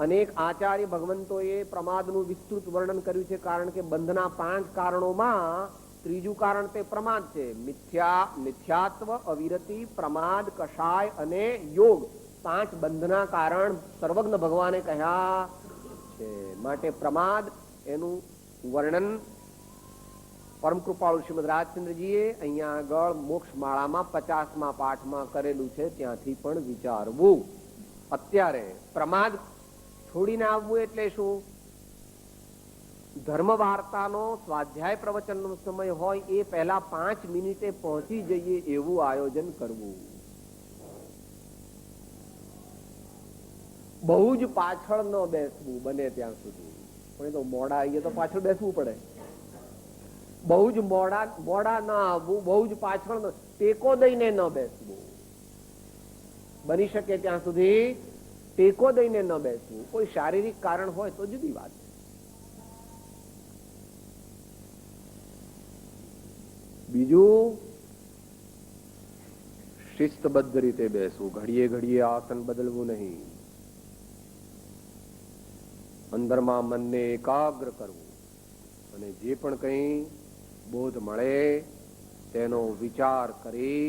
અનેક આચાર્ય ભગવંતોએ પ્રમાદનું વિસ્તૃત વર્ણન કર્યું છે, કારણ કે બંધના 5 કારણોમાં ત્રીજું કારણ તે પ્રમાદ છે. મિથ્યાત્વ, અવિરતિ, પ્રમાદ, કષાય અને યોગ, 5 બંધના કારણ સર્વજ્ઞ ભગવાને કહ્યા છે. માટે પ્રમાદ એનું વર્ણન પરમ કૃપાળુ શ્રીમદ રાજચંદ્રજીએ અહીંયા આગળ મોક્ષ માળામાં 50મા પાઠમાં કરેલું છે, ત્યાંથી પણ વિચારવું. અત્યારે પ્રમાદ છોડીને આવવું એટલે શું? ધર્મ વાર્તાનો સ્વાધ્યાય પ્રવચનનો સમય હોય એ પહેલા 5 મિનિટે પહોંચી જઈએ એવું આયોજન કરવું. બહુ જ પાછળ ન બેસવું બને ત્યાં સુધી. પણ એ તો મોડા આવીએ તો પાછળ બેસવું પડે. બહુ જ મોડા ન આવવું, બહુ જ પાછળ ન, ટેકો દઈને ન બેસવું. બની શકે ત્યાં સુધી ટેકો દઈને ન બેસવું. કોઈ શારીરિક કારણ હોય તો જુદી વાત છે. બીજું, શિસ્તબદ્ધ રીતે બેસવું. ઘડીએ ઘડીએ આસન બદલવું નહીં. અંદરમાં મનને એકાગ્ર કરવું અને જે પણ કંઈ બોધ મળે તેનો વિચાર કરી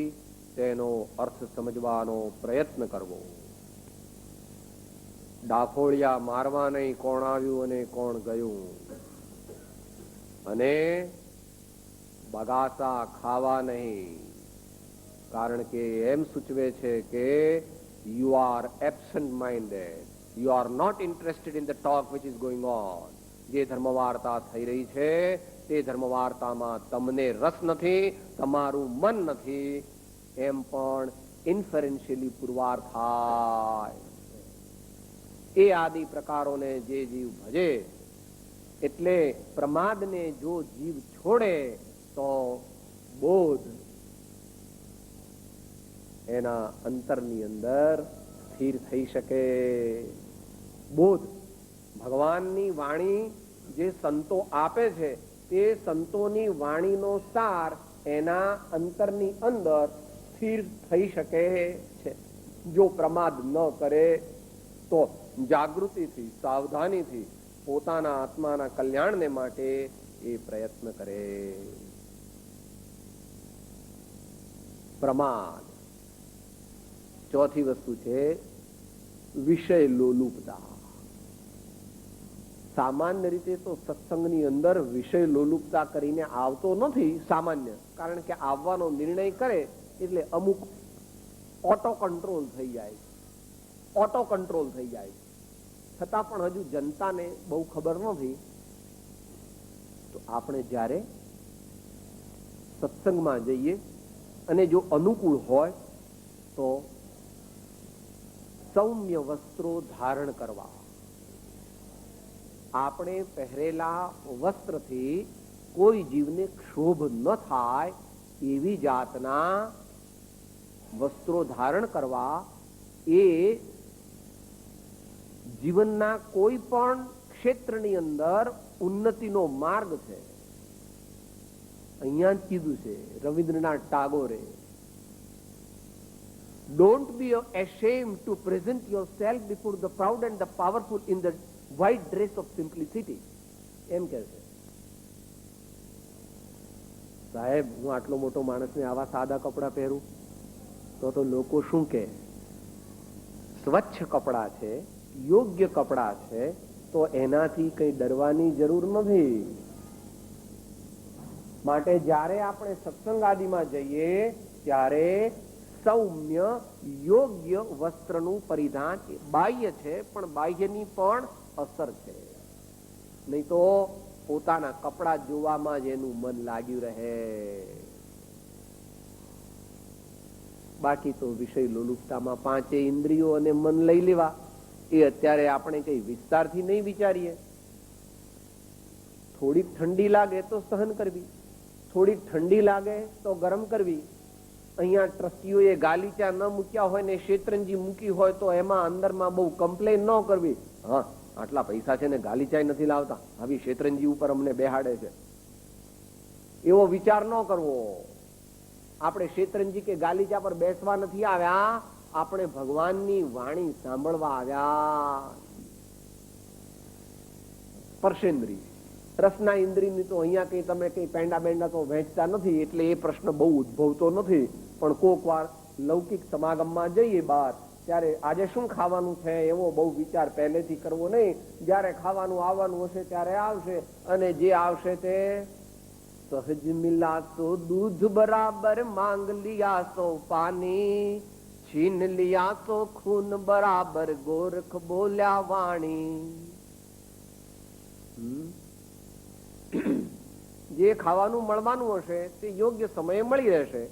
તેનો અર્થ સમજવાનો પ્રયત્ન કરવો. ડાફોળિયા મારવા નહીં, કોણ આવ્યું અને કોણ ગયું, અને બગાસા ખાવા નહીં, કારણ કે એમ સૂચવે છે કે you are absent minded, you are not interested in the talk which is going on. જે ધર્મ વાર્તા થઈ રહી છે તે ધર્મ વાર્તામાં તમને રસ નથી, તમારું મન નથી, એમ પણ ઇન્ફરન્શિયલી પુરવાર થાય. એ આદિ પ્રકારોને જે જીવ ભજે, એટલે પ્રમાદને જો જીવ છોડે તો બોધ એના અંતરની અંદર સ્થિર થઈ શકે. બોધ ભગવાનની વાણી જે સંતો આપે છે તે સંતોની વાણીનો સાર એના અંતરની અંદર સ્થિર થઈ શકે છે. જો પ્રમાદ ન કરે તો જાગૃતિથી, સાવધાનીથી પોતાના આત્માના કલ્યાણને માટે એ પ્રયત્ન કરે. પ્રમાદ. ચોથી વસ્તુ છે વિષય લોલુપતા. સામાન્ય રીતે તો સત્સંગની અંદર વિષય લોલુપતા કરીને આવતો નથી સામાન્ય, કારણ કે આવવાનો નિર્ણય કરે એટલે અમુક ઓટો કંટ્રોલ થઈ જાય, ઓટો કંટ્રોલ થઈ જાય. છતાં પણ હજુ જનતાને બહુ ખબર નથી. તો આપણે જ્યારે સત્સંગમાં જઈએ અને જો અનુકૂળ હોય તો સૌમ્ય વસ્ત્રો ધારણ કરવા. આપણે પહેરેલા વસ્ત્રથી કોઈ જીવને ક્ષોભ ન થાય એવી જાતના વસ્ત્રો ધારણ કરવા એ જીવનના કોઈ પણ ક્ષેત્રની અંદર ઉન્નતિનો માર્ગ છે. અહીંયા જ કીધું છે Rabindranath ટાગોરે, Don't be ashamed to present yourself before the proud and the powerful in the white dress of simplicity. એમ કહે છે. સાહેબ, હું આટલો મોટો માણસને આવા સાદા કપડા પહેરું તો લોકો શું કહે? સ્વચ્છ કપડા છે, યોગ્ય કપડા છે, તો એનાથી કઈ ડરવાની જરૂર નથી. માટે જ્યારે આપણે સત્સંગ આદિમાં જઈએ ત્યારે સૌમ્ય યોગ્ય વસ્ત્રનું પરિધાન બાહ્ય છે, પણ બાહ્યની પણ અસર છે. નહીં તો પોતાના કપડા જોવામાં જ એનું મન લાગ્યું રહે. બાકી તો વિષય લોલુપતામાં પાંચે ઇન્દ્રિયો અને મન લઈ લેવા એ અત્યારે આપણે કઈ વિસ્તારથી નહીં વિચારીએ. થોડીક ઠંડી લાગે તો સહન કરવી, થોડીક ઠંડી લાગે તો ગરમ કરવી. અહીંયા ટ્રસ્ટીઓએ ગાલીચા ન મૂક્યા હોય ને શેતરંજી મૂકી હોય તો એમાં અંદરમાં બહુ કમ્પ્લેન ન કરવી. હા, આટલા પૈસા છે ને ગાલીચાય નથી લાવતા, આવી શેતરંજી ઉપર અમને બેહાડે છે, એવો વિચાર ન કરવો. આપણે શેતરંજી કે ગાલીચા પર બેસવા નથી આવ્યા, આપણે ભગવાનની વાણી સાંભળવા આવ્યા. સ્પર્શેન્દ્રિય, રસના ઇન્દ્રિયની તો અહીંયા કઈ તમે કઈ પેંડા બેંડા તો વહેંચતા નથી, એટલે એ પ્રશ્ન બહુ ઉદ્ભવતો નથી. પણ કોક વાર લૌકિક સમાગમમાં જઈએ બહાર, ત્યારે આજે શું ખાવાનું છે એવો બહુ વિચાર પહેલેથી કરવો નહીં. જયારે ખાવાનું આવવાનું હશે ત્યારે આવશે, અને જે આવશે તે સહજ મિલા તો દૂધ બરાબર, માંગ લિયા તો પાણી, છીન લિયા તો ખૂન બરાબર, ગોરખ બોલ્યા વાણી. જે ખાવાનું મળવાનું હશે તે યોગ્ય સમયે મળી રહેશે.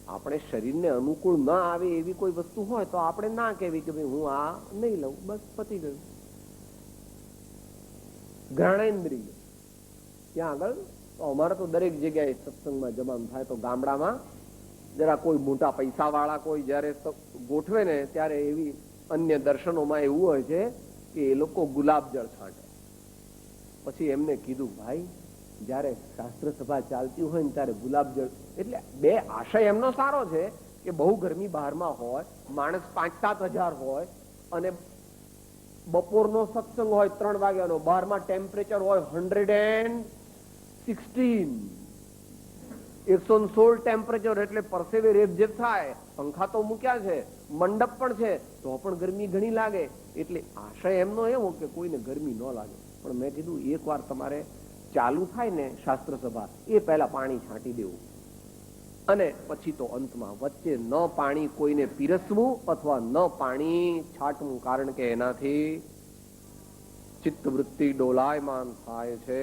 આપણે શરીરને અનુકૂળ ના આવે એવી કોઈ વસ્તુ હોય તો આપણે ના કહેવી કે ભાઈ હું આ નહીં લઉં, બસ પતી ગયું. ઘ્રાણેન્દ્રિય, ત્યાં આગળ અમારે તો દરેક જગ્યાએ સત્સંગમાં જવાનું થાય તો ગામડામાં જરા કોઈ મોટા પૈસા વાળા કોઈ જયારે ગોઠવે ને ત્યારે એવી અન્ય દર્શનોમાં એવું હોય છે કે એ લોકો ગુલાબ જળ છાંટે. પછી એમને કીધું, ભાઈ જયારે શાસ્ત્ર સભા ચાલતી હોય ને ત્યારે ગુલાબ જળ, એટલે બે આશય એમનો સારો છે કે બહુ ગરમી બહારમાં હોય, માણસ 5-7 હજાર હોય અને બપોરનો સત્સંગ હોય 3 વાગ્યાનો, બહારમાં ટેમ્પરેચર હોય 116 ટેમ્પરેચર, એટલે પરસેવે રેબઝેબ થાય. પંખા તો મૂક્યા છે, મંડપ પણ છે, તો પણ ગરમી ઘણી લાગે. એટલે આશય એમનો એવો કે કોઈને ગરમી ન લાગે. પણ મેં કીધું એક વાર તમારે ચાલુ થાય ને શાસ્ત્ર સભા, એ પહેલા પાણી છાંટી દેવું, અને પછી તો અંતમાં વચ્ચે ન પાણી કોઈને પીરસવું અથવા ન પાણી છાંટવું. કારણ કે એનાથી ચિત્તવૃત્તિ ડોલાયમાન થાય છે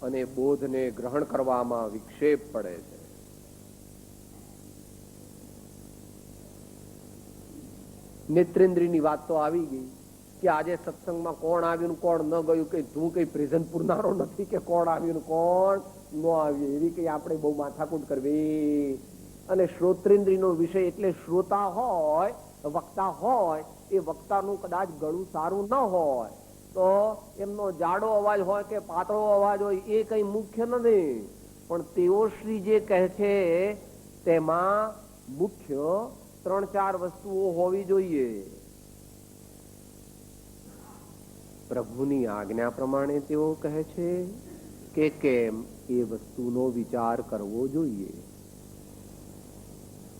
અને બોધને ગ્રહણ કરવામાં વિક્ષેપ પડે છે. નેત્રેન્દ્રિયની વાત તો આવી ગઈ કે આજે સત્સંગમાં કોણ આવ્યું કોણ ન ગયું, કે તું કઈ પ્રેઝન્ટ પૂરનારો નથી કે કોણ આવ્યું કોણ ન આવ્યું, એવી કઈ આપણે બહુ માથાકૂટ કરવી. અને શ્રોત્રેન્દ્રિયનો વિષય એટલે શ્રોતા હોય, વક્તા હોય, એ વક્તાનું કદાચ ગળું સારું ન હોય તો એમનો જાડો અવાજ હોય કે પાતળો અવાજ હોય એ કઈ મુખ્ય નથી. પણ તેઓ શ્રી જે કહે છે તેમાં મુખ્ય 3-4 વસ્તુઓ હોવી જોઈએ. પ્રભુની આજ્ઞા પ્રમાણે તેઓ કહે છે કે કેમ એ વસ્તુનો વિચાર કરવો જોઈએ.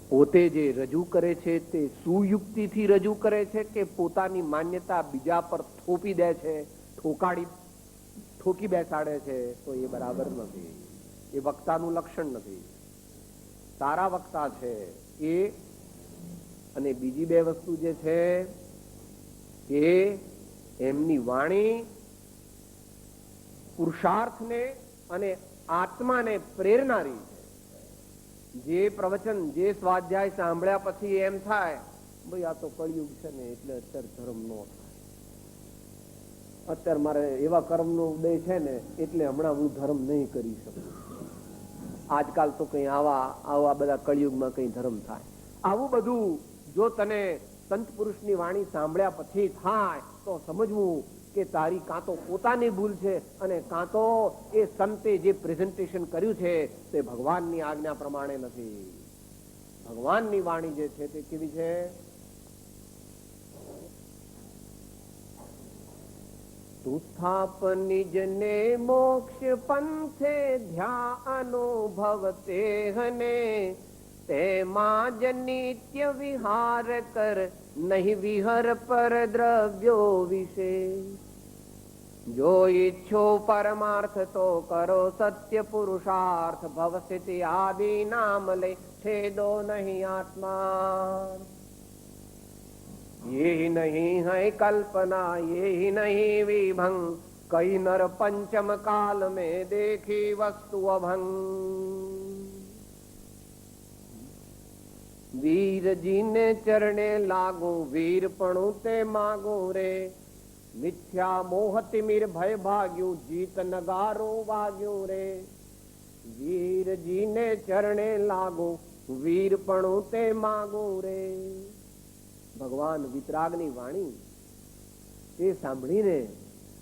પોતે જે રજૂ કરે છે તે સુયુક્તિથી રજૂ કરે છે કે પોતાની માન્યતા બીજા પર થોપી દે છે, ઠોકી બેસાડે છે, તો એ બરાબર નથી. એ વક્તાનું લક્ષણ નથી. સારા વક્તા છે એ. અને બીજી 2 વસ્તુ જે છે એ એમની વાણી પુરુષાર્થને અને આત્માને પ્રેરનારી છે. જે પ્રવચન, જે સ્વાધ્યાય સાંભળ્યા પછી એમ થાય ભાઈ આ તો કળિયુગ છે ને એટલે અત્યારે ધર્મ નો થાય, અત્યારે મારે એવા કર્મનો ઉદય છે ને એટલે હમણાં હું ધર્મ નહીં કરી શકું. આજકાલ તો કઈ આવા બધા કળિયુગમાં કઈ ધર્મ થાય. આવું બધું જો તને સંત પુરુષની વાણી સાંભળ્યા પછી થાય તો સમજવું કે તારી કાં તો પોતાની ભૂલ છે અને કાં તો એ સંતે જે પ્રેઝન્ટેશન કર્યું છે તે ભગવાનની આજ્ઞા પ્રમાણે નથી. ભગવાનની વાણી જે છે તે કેવી છે? સુસ્થાપ નિજને મોક્ષ પંથે ધ્યાનો ભવતે હને, તેમાં જ નિત્ય વિહાર કર નહીં વિહર પર દ્રવ્યો વિશે. જો ઈચ્છો પરમાર્થ તો કરો સત્ય પુરુષાર્થ, ભવ સ્થિતિ આદિ નામ લે છેદો નહીં આત્મા. ये नहीं है कल्पना, ये ही नहीं विभंग, कई नर पंचम काल में देखी वस्तु अभंग, वीर जी ने चरणे लागू वीरपणु ते मागू रे, मिथ्या मोह तिमिर भय भाग्यू जीत नगारो वाग्यू रे, वीर जी ने चरणे लागू वीरपणु ते मागू रे. ભગવાન વિતરાગની વાણી એ સાંભળીને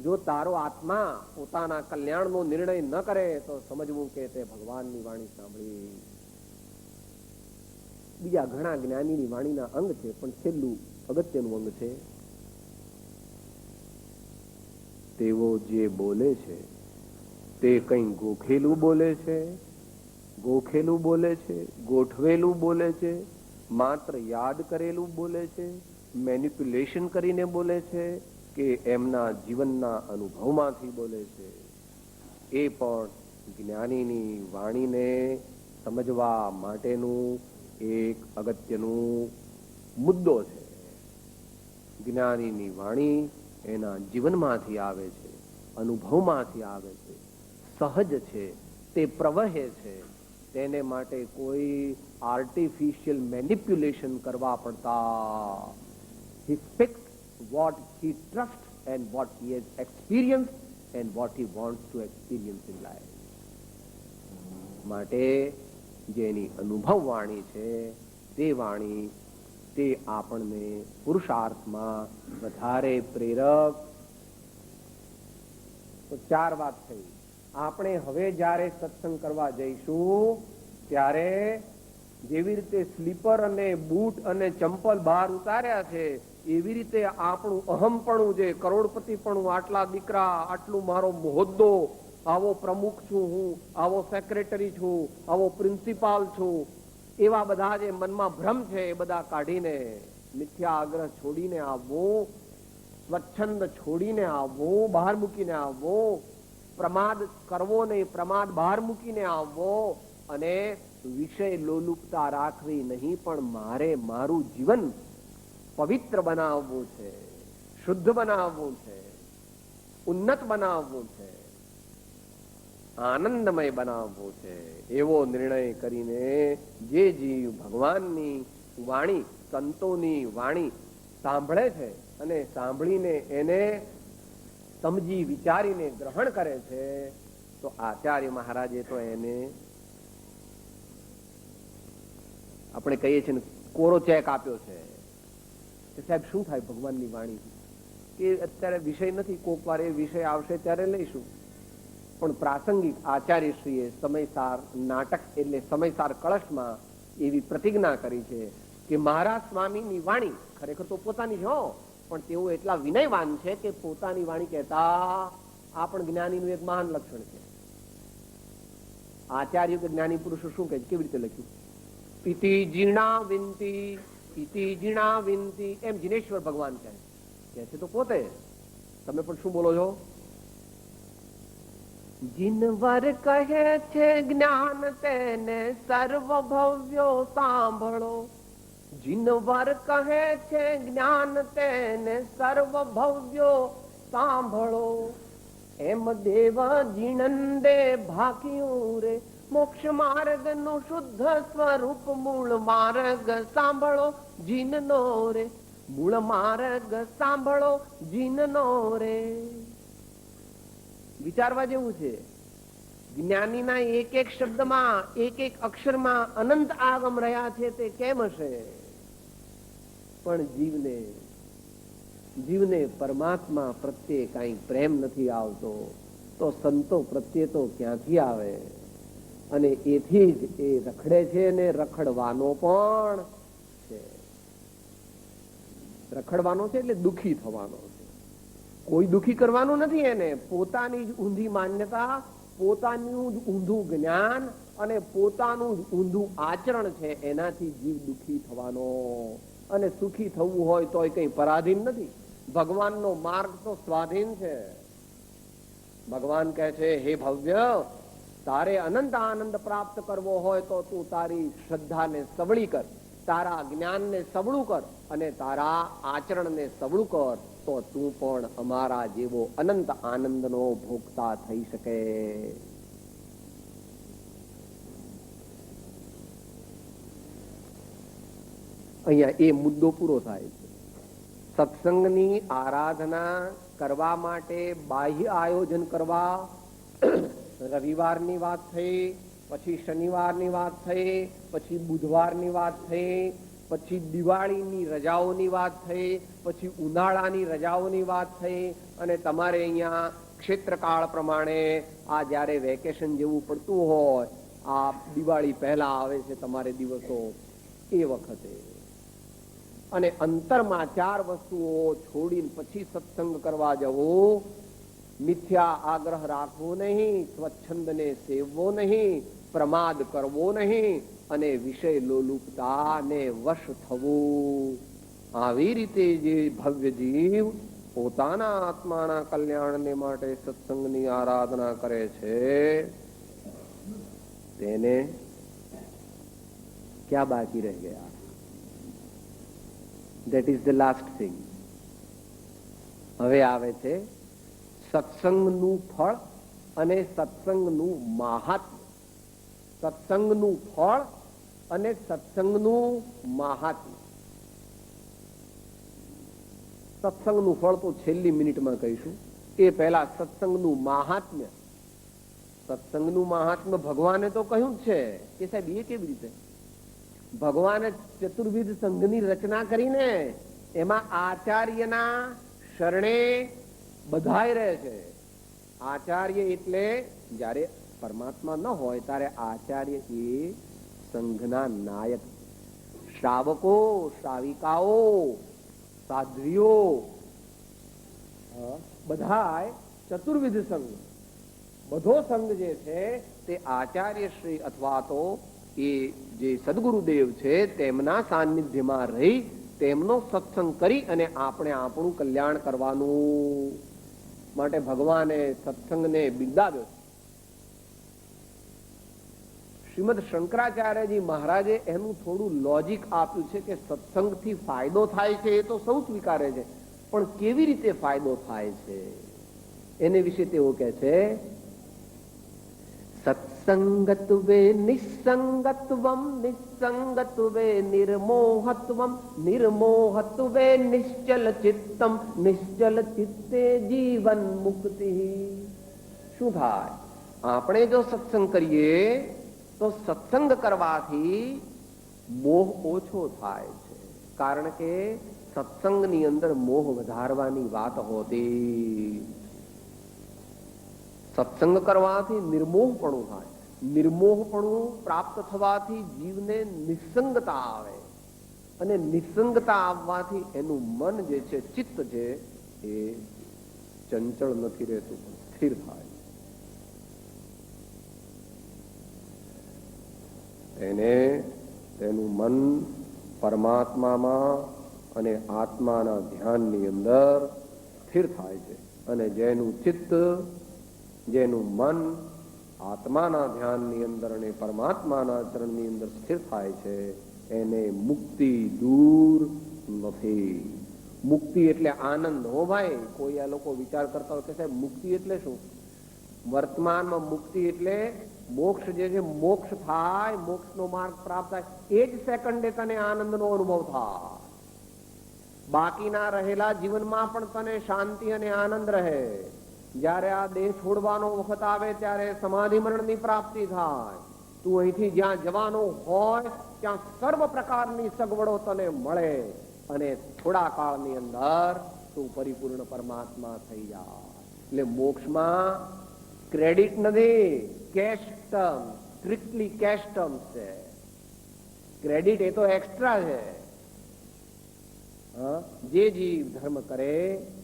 જો તારો આત્મા પોતાના કલ્યાણનો નિર્ણય ન કરે તો સમજવું કે તે ભગવાનની વાણી સાંભળી. બીજા ઘણા જ્ઞાનીની વાણીના અંગ છે, પણ છેલ્લું અગત્યનું અંગ છે, તેઓ જે બોલે છે તે કંઈ ગોખેલું બોલે છે, ગોખેલું બોલે છે, ગોઠવેલું બોલે છે, માત્ર યાદ કરેલું બોલે છે, મેનિપ્યુલેશન કરીને બોલે છે કે એમના જીવનના અનુભવમાંથી બોલે છે. એ પણ જ્ઞાનીની વાણીને સમજવા માટેનું એક અગત્યનું મુદ્દો છે. જ્ઞાનીની વાણી એના જીવનમાંથી આવે છે, અનુભવમાંથી આવે છે, સહજ છે, તે પ્રવહે છે. તેને માટે કોઈ આર્ટિફિશિયલ મેનિપ્યુલેશન કરવા પડતા. He speaks what he trusts and what he has experienced and what he wants to experience in life. માટે જેની અનુભવ વાણી છે તે વાણી તે આપણને પુરુષાર્થમાં વધારે પ્રેરક. તો 4 વાત થઈ. આપણે હવે જ્યારે સત્સંગ કરવા જઈશું ત્યારે જેવી રીતે સ્લીપર અને બૂટ અને ચંપલ બહાર ઉતાર્યા છે એવી રીતે આપણું અહમપણું, જે કરોડપતિપણું, આટલા દીકરા, આટલું મારો હોદ્દો, આવો પ્રમુખ છું હું, આવો સેક્રેટરી છું, આવો પ્રિન્સિપાલ છું, એવા બધા જે મનમાં ભ્રમ છે એ બધા કાઢીને મિથ્યા આગ્રહ છોડીને આવવું, સ્વચ્છંદ છોડીને આવવું, બહાર મૂકીને આવવું, પ્રમાદ કરવો નહીં, પ્રમાદ બહાર મૂકીને આવવો, અને વિષય લોલુપતા રાખવી નહીં, પણ મારે મારું જીવન પવિત્ર બનાવવું છે, શુદ્ધ બનાવવું છે, ઉન્નત બનાવવું છે, આનંદમય બનાવવું છે. એવો નિર્ણય કરીને જે જીવ ભગવાનની વાણી, સંતોની વાણી સાંભળે છે અને સાંભળીને એને સમજી વિચારીને ગ્રહણ કરે છે, તો આચાર્ય મહારાજે તો એને આપણે કહીએ છીએ ને કોરો ચેક આપ્યો છે કે સાહેબ શું થાય ભગવાનની વાણી, કે અત્યારે વિષય નથી, કોક વાર એ વિષય આવશે ત્યારે લઈશું, પણ પ્રાસંગિક આચાર્યશ્રીએ સમયસાર નાટક એટલે સમયસાર કળશમાં એવી પ્રતિજ્ઞા કરી છે કે મહારાજ સ્વામીની વાણી ખરેખર તો પોતાની જ હો, પણ તેઓ એટલા વિનયવાન છે કે પોતાની વાણી કહેતા આ પણ જ્ઞાનીનું એક મહાન લક્ષણ છે. આચાર્ય કે જ્ઞાની પુરુષો શું કહે છે, કેવી રીતે લખ્યું, ઇતિ જીર્ણા વિનતી, ઇતિ જીર્ણા વિનતી, એમ જીનેશ્વર ભગવાન કહે છે તો પોતે. તમે પણ શું બોલો છો, જીનવર કહે છે જ્ઞાન તેને સર્વ ભવ્યો સાંભળો, જીનવર કહે છે જ્ઞાન તેને સર્વ ભવ્યો સાંભળો, એમ દેવ જીણંદે ભાગ્યું રે, મોક્ષ માર્ગ નું શુદ્ધ સ્વરૂપ મૂળ માર્ગ સાંભળો જીનનો રે, મૂળ માર્ગ સાંભળો જીનનો રે. વિચારવા જેવું છે. જ્ઞાનીના એક એક શબ્દમાં, એક એક અક્ષરમાં અનંત આગમ રહ્યા છે, તે કેમ હશે? પણ જીવને પરમાત્મા પ્રત્યે કઈ પ્રેમ નથી આવતો, તો સંતો પ્રત્યે તો ક્યાંથી આવે? અને એથી જ એ રખડે છે ને રખડવાનો પણ છે. રખડવાનો છે એટલે દુઃખી થવાનો છે. કોઈ દુઃખી કરવાનું નથી એને. પોતાની જ ઊંધી માન્યતા, પોતાનું જ ઊંધું જ્ઞાન અને પોતાનું જ ઊંધું આચરણ છે, એનાથી જીવ દુઃખી થવાનો. અને સુખી થવું હોય તો કઈ પરાધીન નથી. ભગવાનનો માર્ગ તો સ્વાધીન છે. ભગવાન કહે છે, હે ભવ્ય, તારે અનંત આનંદ પ્રાપ્ત કરવો હોય તો તું તારી શ્રદ્ધાને સબળી કર, તારા જ્ઞાનને સબળું કર અને તારા આચરણને સબળું કર. તો તું પણ અમારા જેવો અનંત આનંદનો ભોગતા થઈ શકે. અહીંયા એ મુદ્દો પૂરો થાય છે. સત્સંગની આરાધના કરવા માટે બાહ્ય આયોજન કરવા, રવિવારની વાત થઈ, પછી શનિવારની વાત થઈ, પછી બુધવારની વાત થઈ, પછી દિવાળીની રજાઓની વાત થઈ, પછી ઉનાળાની રજાઓની વાત થઈ, અને તમારે અહીંયા ક્ષેત્રકાળ પ્રમાણે આ જ્યારે વેકેશન જેવું પડતું હોય, આ દિવાળી પહેલા આવે છે તમારે દિવસો, એ વખતે અને અંતરમાં 4 વસ્તુઓ છોડીને પછી સત્સંગ કરવા જવો. મિથ્યા આગ્રહ રાખવો નહીં, સ્વચ્છંદને સેવવો નહીં, પ્રમાદ કરવો નહીં, અને વિષય લોલુપતાને વશ થવું. આવી રીતે જે ભવ્ય જીવ પોતાના આત્માના કલ્યાણને માટે સત્સંગની આરાધના કરે છે, તેને ક્યાં બાકી રહી ગયા? That is the last thing. હવે આવે છે સત્સંગનું ફળ અને સત્સંગનું મહાત્મ્ય. સત્સંગનું ફળ અને સત્સંગનું મહાત્મ્ય. સત્સંગનું ફળ તો છેલ્લી મિનિટમાં કહીશું. એ પહેલા સત્સંગનું મહાત્મ્ય. સત્સંગનું મહાત્મ્ય ભગવાને તો કહ્યું જ છે કે સાહેબ એ કેવી રીતે? ભગવાને ચતુર્વિધ સંઘની રચના કરીને એમાં આચાર્યના શરણે બધાય રહે છે. આચાર્ય એટલે જ્યારે પરમાત્મા ન હોય ત્યારે આચાર્ય એ સંઘના નાયક. શ્રાવકો, શ્રાવિકાઓ, સાધ્વીઓ બધાય ચતુર્વિધ સંઘ, બધો સંઘ જે છે તે આચાર્ય શ્રી અથવા તો એ જે સદગુરુદેવ છે તેમના સાનિધ્યમાં રહી તેમનો સત્સંગ કરી અને આપણે આપણું કલ્યાણ કરવાનું માટે ભગવાને સત્સંગને બિરદાવ્યો. શ્રીમદ શંકરાચાર્યજી મહારાજે એનું થોડું લોજિક આપ્યું છે કે સત્સંગથી ફાયદો થાય છે એ તો સૌ સ્વીકારે છે, પણ કેવી રીતે ફાયદો થાય છે એને વિશે તેઓ કહે છે. સત્સંગત્વે નિસંગત્વમ, નિસંગત્વે નિર્મોહત્વમ, નિર્મોહત્વે નિશ્ચલ ચિત્તમ, નિશ્ચલ ચિત્તે જીવન મુક્તિ. શું થાય? આપણે જો સત્સંગ કરીએ તો સત્સંગ કરવાથી મોહ ઓછો થાય છે, કારણ કે સત્સંગની અંદર મોહ વધારવાની વાત હોતી. સત્સંગ કરવાથી નિર્મોહપણું થાય. નિર્મોહપણું પ્રાપ્ત થવાથી જીવને નિસંગતા આવે, અને નિસંગતા આવવાથી એનું મન જે છે, ચિત્ત છે, એ ચંચળ નથી રહેતું, સ્થિર થાય. એને તેનું મન પરમાત્મામાં અને આત્માના ધ્યાનની અંદર સ્થિર થાય છે. અને જેનું ચિત્ત, જેનું મન આત્માના ધ્યાનની અંદર અને પરમાત્માના ચરણની અંદર સ્થિર થાય છે, એને મુક્તિ દૂર નથી. મુક્તિ એટલે આનંદ. હો ભાઈ, કોઈ આ લોકો વિચાર કરતા હોય કે સાહેબ મુક્તિ એટલે શું? વર્તમાનમાં મુક્તિ એટલે મોક્ષ જે છે, મોક્ષ થાય, મોક્ષનો માર્ગ પ્રાપ્ત થાય, એ જ સેકન્ડે તને આનંદનો અનુભવ થાય. બાકીના રહેલા જીવનમાં પણ તને શાંતિ અને આનંદ રહે. જયારે આ દેહ છોડવાનો વખત આવે ત્યારે સમાધિ મરણની પ્રાપ્તિ થાય. તું અહીંથી જ્યાં જવાનો હોય ત્યાં સર્વ પ્રકારની સગવડો તને મળે, અને થોડા કાળની અંદર તું પરિપૂર્ણ પરમાત્મા થઈ જાય. એટલે મોક્ષમાં ક્રેડિટ નથી, cash term, strictly cash term છે. ક્રેડિટ એ તો એક્સ્ટ્રા છે. જે જીવ ધર્મ કરે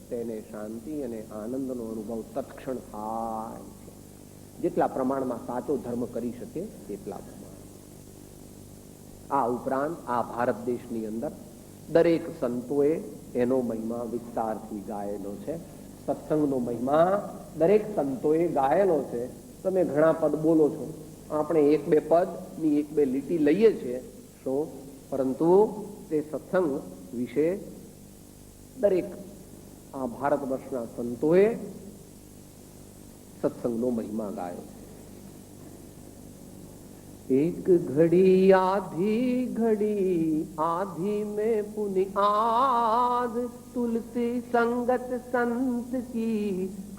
તેને શાંતિ અને આનંદનો અનુભવ તત્ક્ષણ થાય છે. જેટલા પ્રમાણમાં સાચો ધર્મ કરી શકે તેટલા પ્રમાણ. આ ઉપરાંત આ ભારત દેશની અંદર દરેક સંતોએ એનો મહિમા વિસ્તારથી ગાયેલો છે. સત્સંગનો મહિમા દરેક સંતોએ ગાયેલો છે. તમે ઘણા પદ બોલો છો, આપણે 1-2 પદની 1-2 લીટી લઈએ છીએ, પરંતુ તે સત્સંગ વિશે દરેક આ ભારત વર્ષના સંતોએ સત્સંગનો મહિમા ગાયો. एक घड़ी आधी में पुनि आध, तुलसी संगत संत की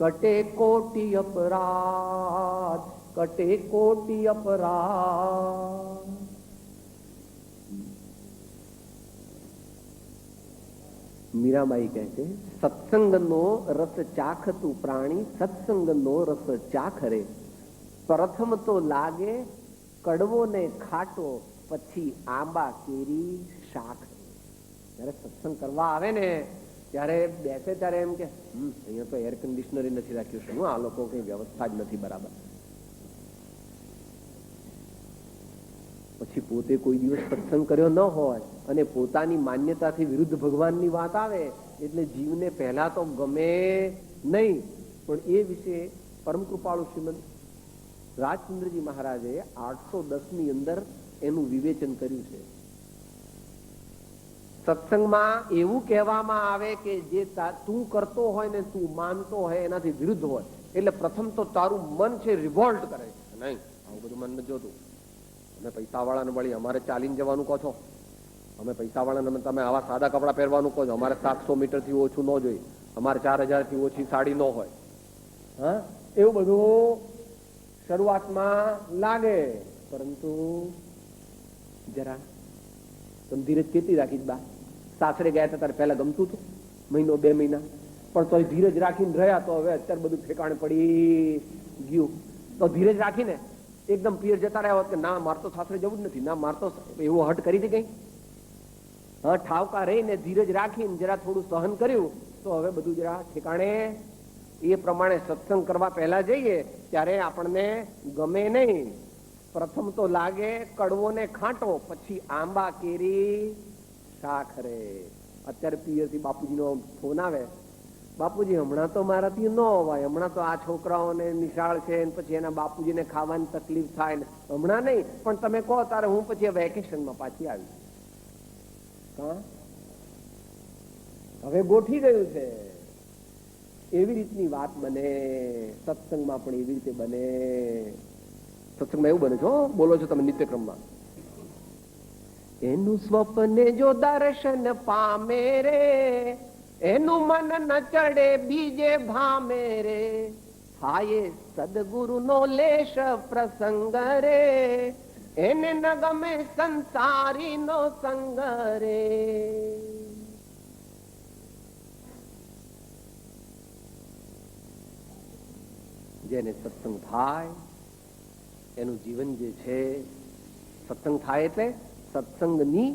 कटे कोटि अपराध, कटे कोटि अपराध. મીરાબાઈ કહે છે, સત્સંગનો રસ ચાખતું પ્રાણી સત્સંગનો રસ ચાખરે, પ્રથમ તો લાગે કડવો ને ખાટો, પછી આંબા કેરી શાક. જયારે સત્સંગ કરવા આવે ને ત્યારે બેસે ત્યારે એમ કે અહીંયા તો એર કન્ડિશનર નથી રાખ્યું, શું આ લોકો કઈ વ્યવસ્થા જ નથી બરાબર. પછી પોતે કોઈ દિવસ સત્સંગ કર્યો ન હોય અને પોતાની માન્યતાથી વિરુદ્ધ ભગવાનની વાત આવે એટલે જીવને પહેલા તો ગમે નહીં, પણ એ વિશે પરમ કૃપાળુ શ્રીમદ રાજચંદ્રજી મહારાજે 810 અંદર એનું વિવેચન કર્યું છે. સત્સંગમાં એવું કહેવામાં આવે કે જે તું કરતો હોય ને તું માનતો હોય એનાથી વિરુદ્ધ હોય એટલે પ્રથમ તો તારું મન છે રિવોલ્ટ કરે છે. નહીં, આવું બધું મન નથી જોતું. અમે પૈસા વાળાને વળી અમારે ચાલીને જવાનું કહો છો, અમે પૈસા વાળાને તમે આવા સાદા કપડા પહેરવાનું કહો છો, અમારે 700 મીટરથી ઓછું ન જોઈએ, અમારે 4000 થી ઓછી સાડી ન હોય. હા, એવું બધું શરૂઆતમાં લાગે, પરંતુ જરા તમે ધીરજ કેટલી રાખી? બા સાસરે ગયા હતા ત્યારે પહેલા ગમતું હતું, મહિનો 2 મહિના, પણ તો ધીરજ રાખીને રહ્યા તો હવે અત્યારે બધું ઠેકાણે પડી ગયું. તો ધીરજ રાખીને એકદમ પિયર જતા રહ્યા હોત કે ના મારે તો સાસરે જવું જ નથી, ના મારે તો એવો હટ કરી હતી કઈ. હા, ઠાવકા રહીને ધીરજ રાખીને જરા થોડું સહન કર્યું તો હવે બધું જરા ઠેકાણે. એ પ્રમાણે સત્સંગ કરવા પહેલા જઈએ ત્યારે આપણને ગમે નહીં. પ્રથમ તો લાગે કડવો ને ખાટો, પછી આંબા કેરી શાક રે. અત્યારે પિયરથી બાપુજીનો ફોન આવે, બાપુજી હમણાં તો મારાથી ન હોવાય, હમણાં તો આ છોકરાઓને નિશાળ છે પછી એના બાપુજીને ખાવાની તકલીફ થાય ને હમણાં નહીં, પણ તમે કહો તારે હું પછી વેકેશનમાં પાછી આવી. હવે ગોઠી ગયું છે. એવી રીતની વાત બને, સત્સંગમાં પણ એવી રીતે બને. સત્સંગમાં એવું બને છો, બોલો છો તમે નિત્યક્રમમાં, એનું સ્વપ્ને જો દર્શન પામે રે, એનું મન ન ચડે બીજે ભામે રે, થાય સદગુરુ નો લેશ પ્રસંગ રે, એને ન ગમે સંસારી નો સંગ રે. જેને સત્સંગ થાય એનું જીવન જે છે, સત્સંગ થાય એટલે સત્સંગની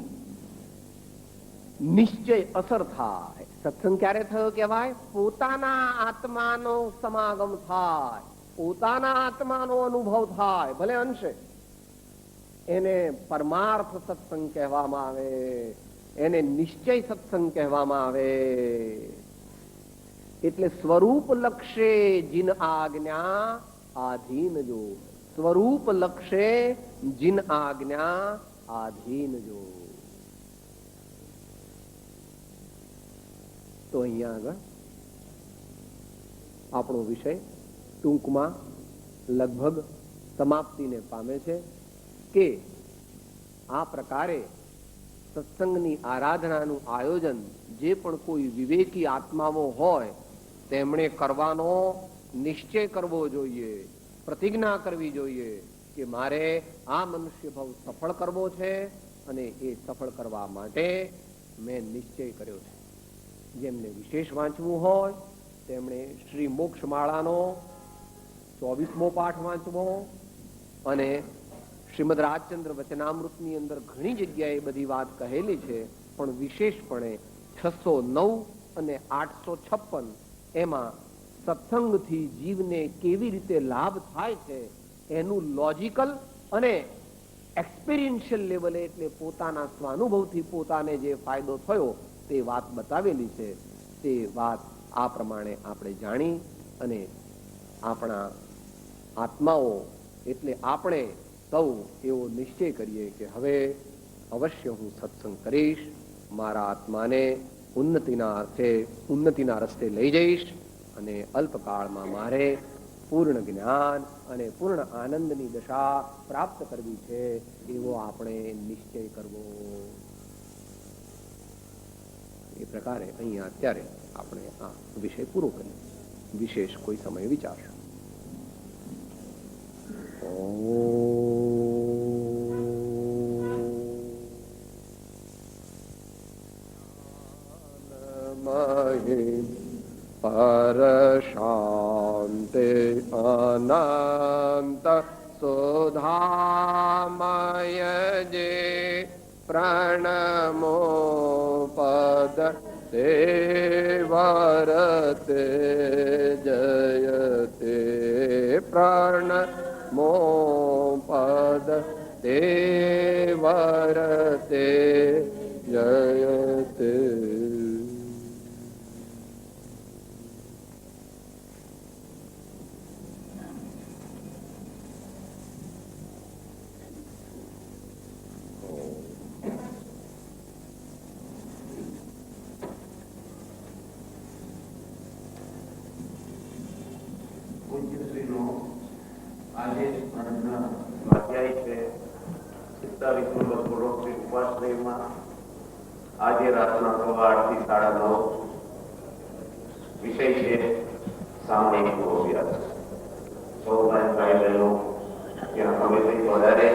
નિશ્ચય અસર થાય. સત્સંગ ક્યારે થયો કહેવાય? પોતાના આત્માનો સમાગમ થાય, પોતાના આત્માનો અનુભવ થાય, ભલે અંશે. એને પરમાર્થ સત્સંગ કહેવામાં આવે, એને નિશ્ચય સત્સંગ કહેવામાં આવે. એટલે સ્વરૂપ લક્ષે જીન આજ્ઞા આધીન જો, સ્વરૂપ લક્ષે જીન આજ્ઞા આધીન જો. તો અહીંયા આગળ આપણો વિષય ટૂંકમાં લગભગ સમાપ્તિને પામે છે કે આ પ્રકારે સત્સંગની આરાધનાનું આયોજન જે પણ કોઈ વિવેકી આત્માઓ હોય તેમણે કરવાનો નિશ્ચય કરવો જોઈએ, પ્રતિજ્ઞા કરવી જોઈએ કે મારે આ મનુષ્ય ભાવ સફળ કરવો છે અને એ સફળ કરવા માટે મેં નિશ્ચય કર્યો છે. જેમને વિશેષ વાંચવું હોય તેમણે શ્રી મોક્ષમાળાનો 24મો પાઠ વાંચવો અને શ્રીમદ રાજચંદ્ર વચનામૃતની અંદર ઘણી જગ્યાએ બધી વાત કહેલી છે, પણ વિશેષપણે 609 અને 856 એમાં સત્સંગથી જીવને કેવી રીતે લાભ થાય છે એનું લોજિકલ અને એક્સપિરિયન્શિયલ લેવલે, એટલે પોતાના સ્વાનુભવથી પોતાને જે ફાયદો થયો તે વાત બતાવેલી છે. તે વાત આ પ્રમાણે આપણે જાણી અને આપણા આત્માઓ એટલે આપણે સૌ એવો નિશ્ચય કરીએ કે હવે અવશ્ય હું સત્સંગ કરીશ, મારા આત્માને ઉન્નતિના રસ્તે લઈ જઈશ અને અલ્પકાળમાં મારે પૂર્ણ જ્ઞાન અને પૂર્ણ આનંદની દશા પ્રાપ્ત કરવી છે, એવો આપણે નિશ્ચય કરવો. એ પ્રકારે અહીંયા અત્યારે આપણે આ વિષય પૂરો કરીએ. વિશેષ કોઈ સમય વિચારશું. પર શાંતિ અનંત સુધામય જે પ્રણમો પદ તે વરતે જયતે પ્રણમો પદ તે વરતે જયતે. આજે રાતના 8:30 થી 9:30 વિષય છે સામયિક અભ્યાસ. સૌ ભાઈ બહેનો ત્યાં સમયથી વધારે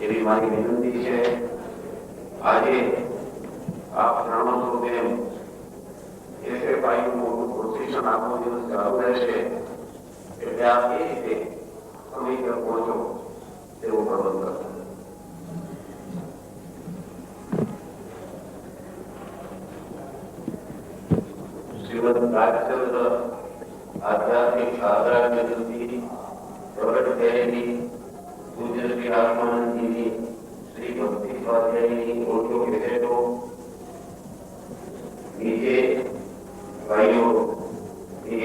એવી મારી વિનંતી છે. આજે આપ જાણો છો તેમ એસએફઆઈનું મોટું પ્રોસેશન આખો દિવસ ચાલુ રહેશે, એટલે આપ એ રીતે સમય પર પહોંચો તેવો પ્રબંધ કરશો. શ્રીમદ રાજચંદ્ર આધ્યાત્મિક સાધરાથી પ્રગટ થયેલી પૂજ્ય શ્રી આત્માનંદજીની શ્રી ભક્તિ સ્વાધ્યાયની ઓડિયો કેસેટો નીચે ભાઈઓ એ